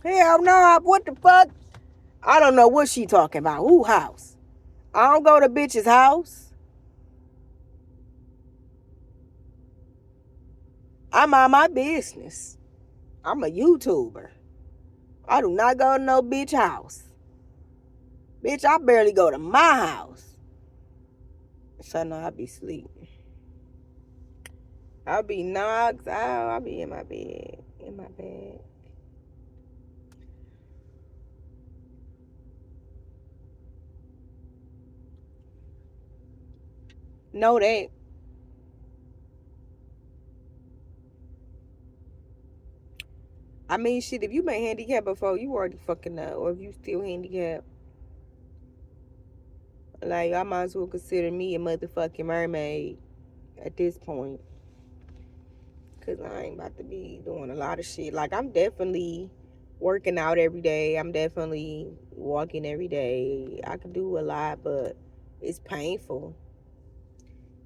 Hell no, what the fuck? I don't know what she talking about. Who house? I don't go to bitch's house. I mind my business. I'm a YouTuber. I do not go to no bitch house. Bitch, I barely go to my house. So no, I be sleeping. I'll be knocked out. I'll be in my bed. In my bed. Know that. I mean, shit, if you been handicapped before, you already fucking know. Or if you still handicapped. Like, I might as well consider me a motherfucking mermaid at this point. Because I ain't about to be doing a lot of shit. Like, I'm definitely working out every day. I'm definitely walking every day. I can do a lot, but it's painful.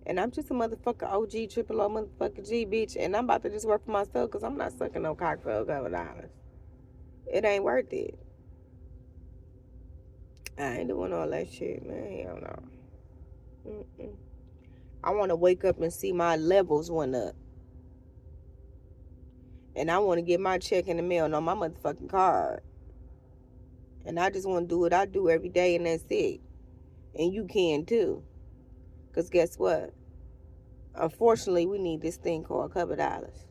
And I'm just a motherfucker OG, triple O motherfucker G, bitch. And I'm about to just work for myself because I'm not sucking no cock for a couple dollars. It ain't worth it. I ain't doing all that shit, man. Hell no. Mm-mm. I want to wake up and see my levels went up. And I want to get my check in the mail on my motherfucking card. And I just want to do what I do every day, and that's it. And you can too. Because guess what? Unfortunately, we need this thing called a couple dollars.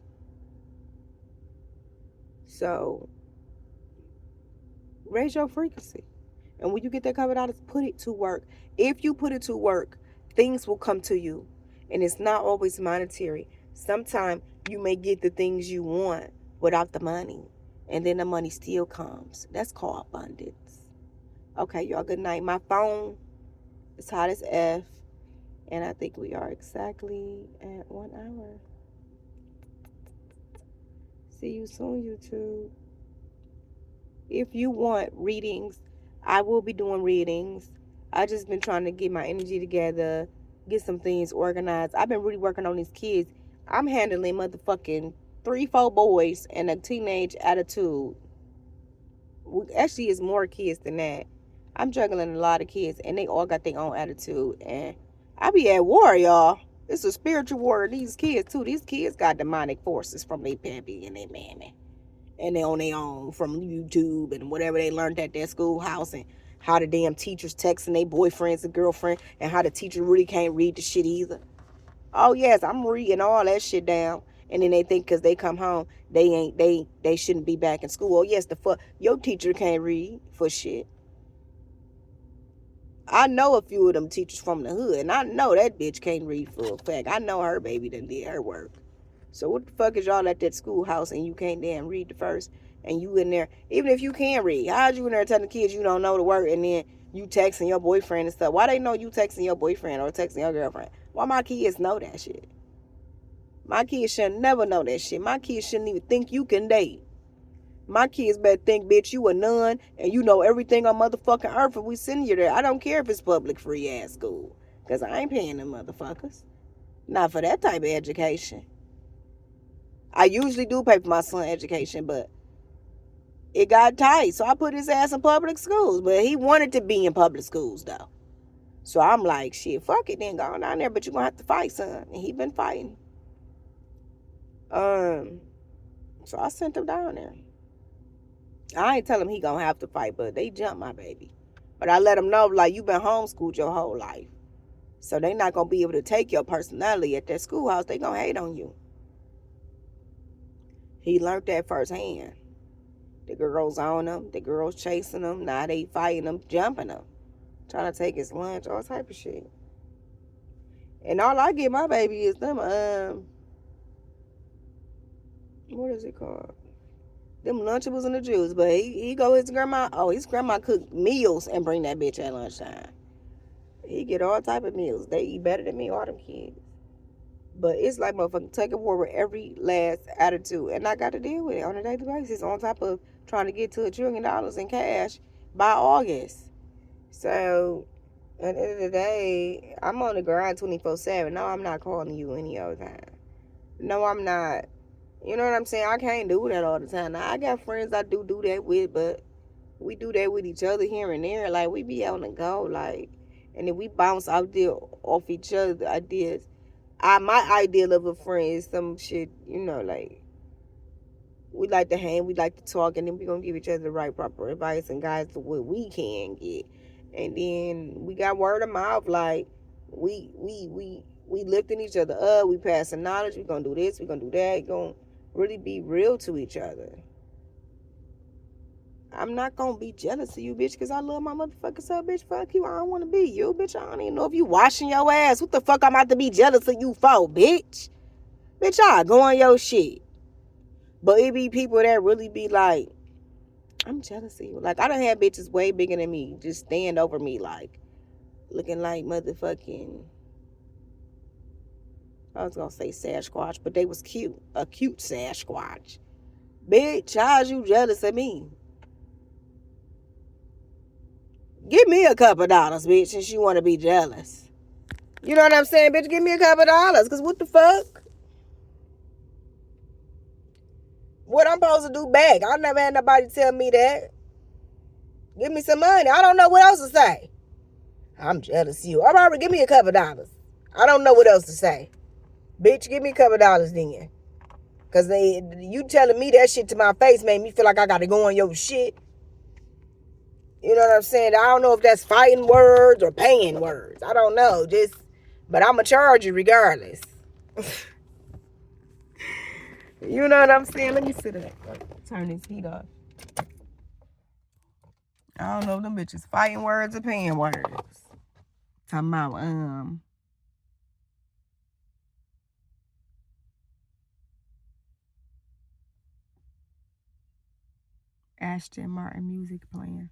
So, raise your frequency. And when you get that couple dollars, put it to work. If you put it to work, things will come to you. And it's not always monetary. Sometimes you may get the things you want without the money. And then the money still comes. That's called abundance. Okay, y'all, good night. My phone is hot as F. And I think we are exactly at 1 hour. See you soon, YouTube. If you want readings, I will be doing readings. I just been trying to get my energy together, get some things organized. I've been really working on these kids. I'm handling motherfucking 3-4 boys and a teenage attitude. Actually, it's more kids than that. I'm juggling a lot of kids, and they all got their own attitude. And I be at war, y'all. It's a spiritual war. These kids too. These kids got demonic forces from their pappy and their mammy, and they on their own from YouTube and whatever they learned at their schoolhouse, and how the damn teachers texting their boyfriends and girlfriend, and how the teacher really can't read the shit either. Oh yes, I'm reading all that shit down. And then they think because they come home, they shouldn't be back in school. Oh yes, the fuck your teacher can't read for shit. I know a few of them teachers from the hood, and I know that bitch can't read for a fact. I know her baby done did her work. So what the fuck is y'all at that schoolhouse and you can't damn read the first, and you in there, even if you can read, how's you in there telling the kids you don't know the word, and then you texting your boyfriend and stuff? Why they know you texting your boyfriend or texting your girlfriend? Why my kids know that shit? My kids should never know that shit. My kids shouldn't even think you can date. My kids better think, bitch, you a nun and you know everything on motherfucking earth and we send you there. I don't care if it's public free ass school. Because I ain't paying them motherfuckers. Not for that type of education. I usually do pay for my son's education, but it got tight. So I put his ass in public schools. But he wanted to be in public schools, though. So I'm like, shit, fuck it, then go on down there. But you're going to have to fight, son. And he been fighting. So I sent him down there. I ain't tell him he gonna have to fight, but they jumped my baby. But I let him know, like, you been homeschooled your whole life. So they not gonna be able to take your personality at that schoolhouse. They gonna hate on you. He learned that firsthand. The girls on him, the girls chasing him. Now they fighting him, jumping him, trying to take his lunch, all type of shit. And all I get my baby is them, what is it called? Them Lunchables and the juice. But he go his grandma. Oh, his grandma cook meals and bring that bitch at lunchtime. He get all type of meals. They eat better than me, all them kids. But it's like motherfucking taking war with every last attitude. And I got to deal with it on a daily basis on top of trying to get to $1 trillion in cash by August. So at the end of the day, I'm on the grind 24/7. No, I'm not calling you any other time. No, I'm not. You know what I'm saying? I can't do that all the time. Now, I got friends I do that with, but we do that with each other here and there. Like, we be on the go, like, and then we bounce off each other ideas. My ideal of a friend is some shit, you know, like, we like to hang, we like to talk, and then we gonna give each other the right proper advice and guides to what we can get. And then we got word of mouth, like, we lifting each other up, we passing knowledge, we gonna do this, we gonna do that, we gonna really be real to each other. I'm not gonna be jealous of you, bitch, because I love my motherfucking self, bitch. Fuck you. I don't want to be you, bitch. I don't even know if you washing your ass. What the fuck I'm about to be jealous of you for, bitch? Bitch, I go on your shit. But it be people that really be like, I'm jealous of you. Like, I done had bitches way bigger than me just stand over me, like, looking like motherfucking, I was gonna say Sasquatch, but they was cute. A cute Sasquatch. Bitch, how's you jealous of me? Give me a couple dollars, bitch, since you want to be jealous. You know what I'm saying, bitch? Give me a couple dollars, because what the fuck? What I'm supposed to do back? I never had nobody tell me that. Give me some money. I don't know what else to say. I'm jealous of you. All right, give me a couple dollars. I don't know what else to say. Bitch, give me a couple dollars then. Because you telling me that shit to my face made me feel like I got to go on your shit. You know what I'm saying? I don't know if that's fighting words or paying words. I don't know. But I'm going to charge you regardless. You know what I'm saying? Let me sit down. Turn this heat off. I don't know if them bitches fighting words or paying words. Talking about, Ashton Martin music playing.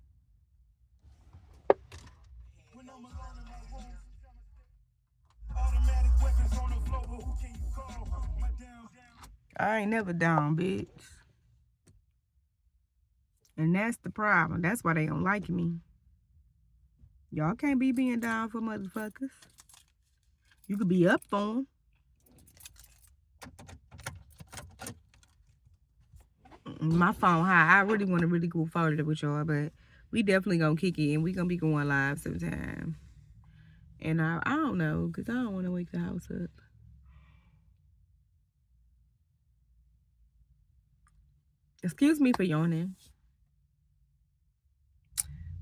I ain't never down, bitch. And that's the problem. That's why they don't like me. Y'all can't be being down for motherfuckers. You could be up for them. my phone high. I really want to really go further with y'all, but we definitely gonna kick it and we gonna be going live sometime. And I don't know, cause I don't want to wake the house up. Excuse me for yawning.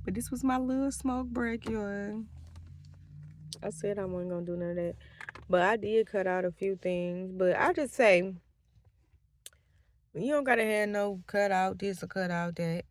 But this was my little smoke break, y'all. I said I wasn't gonna do none of that, but I did cut out a few things. But I just say, you don't gotta have no cut out this or cut out that.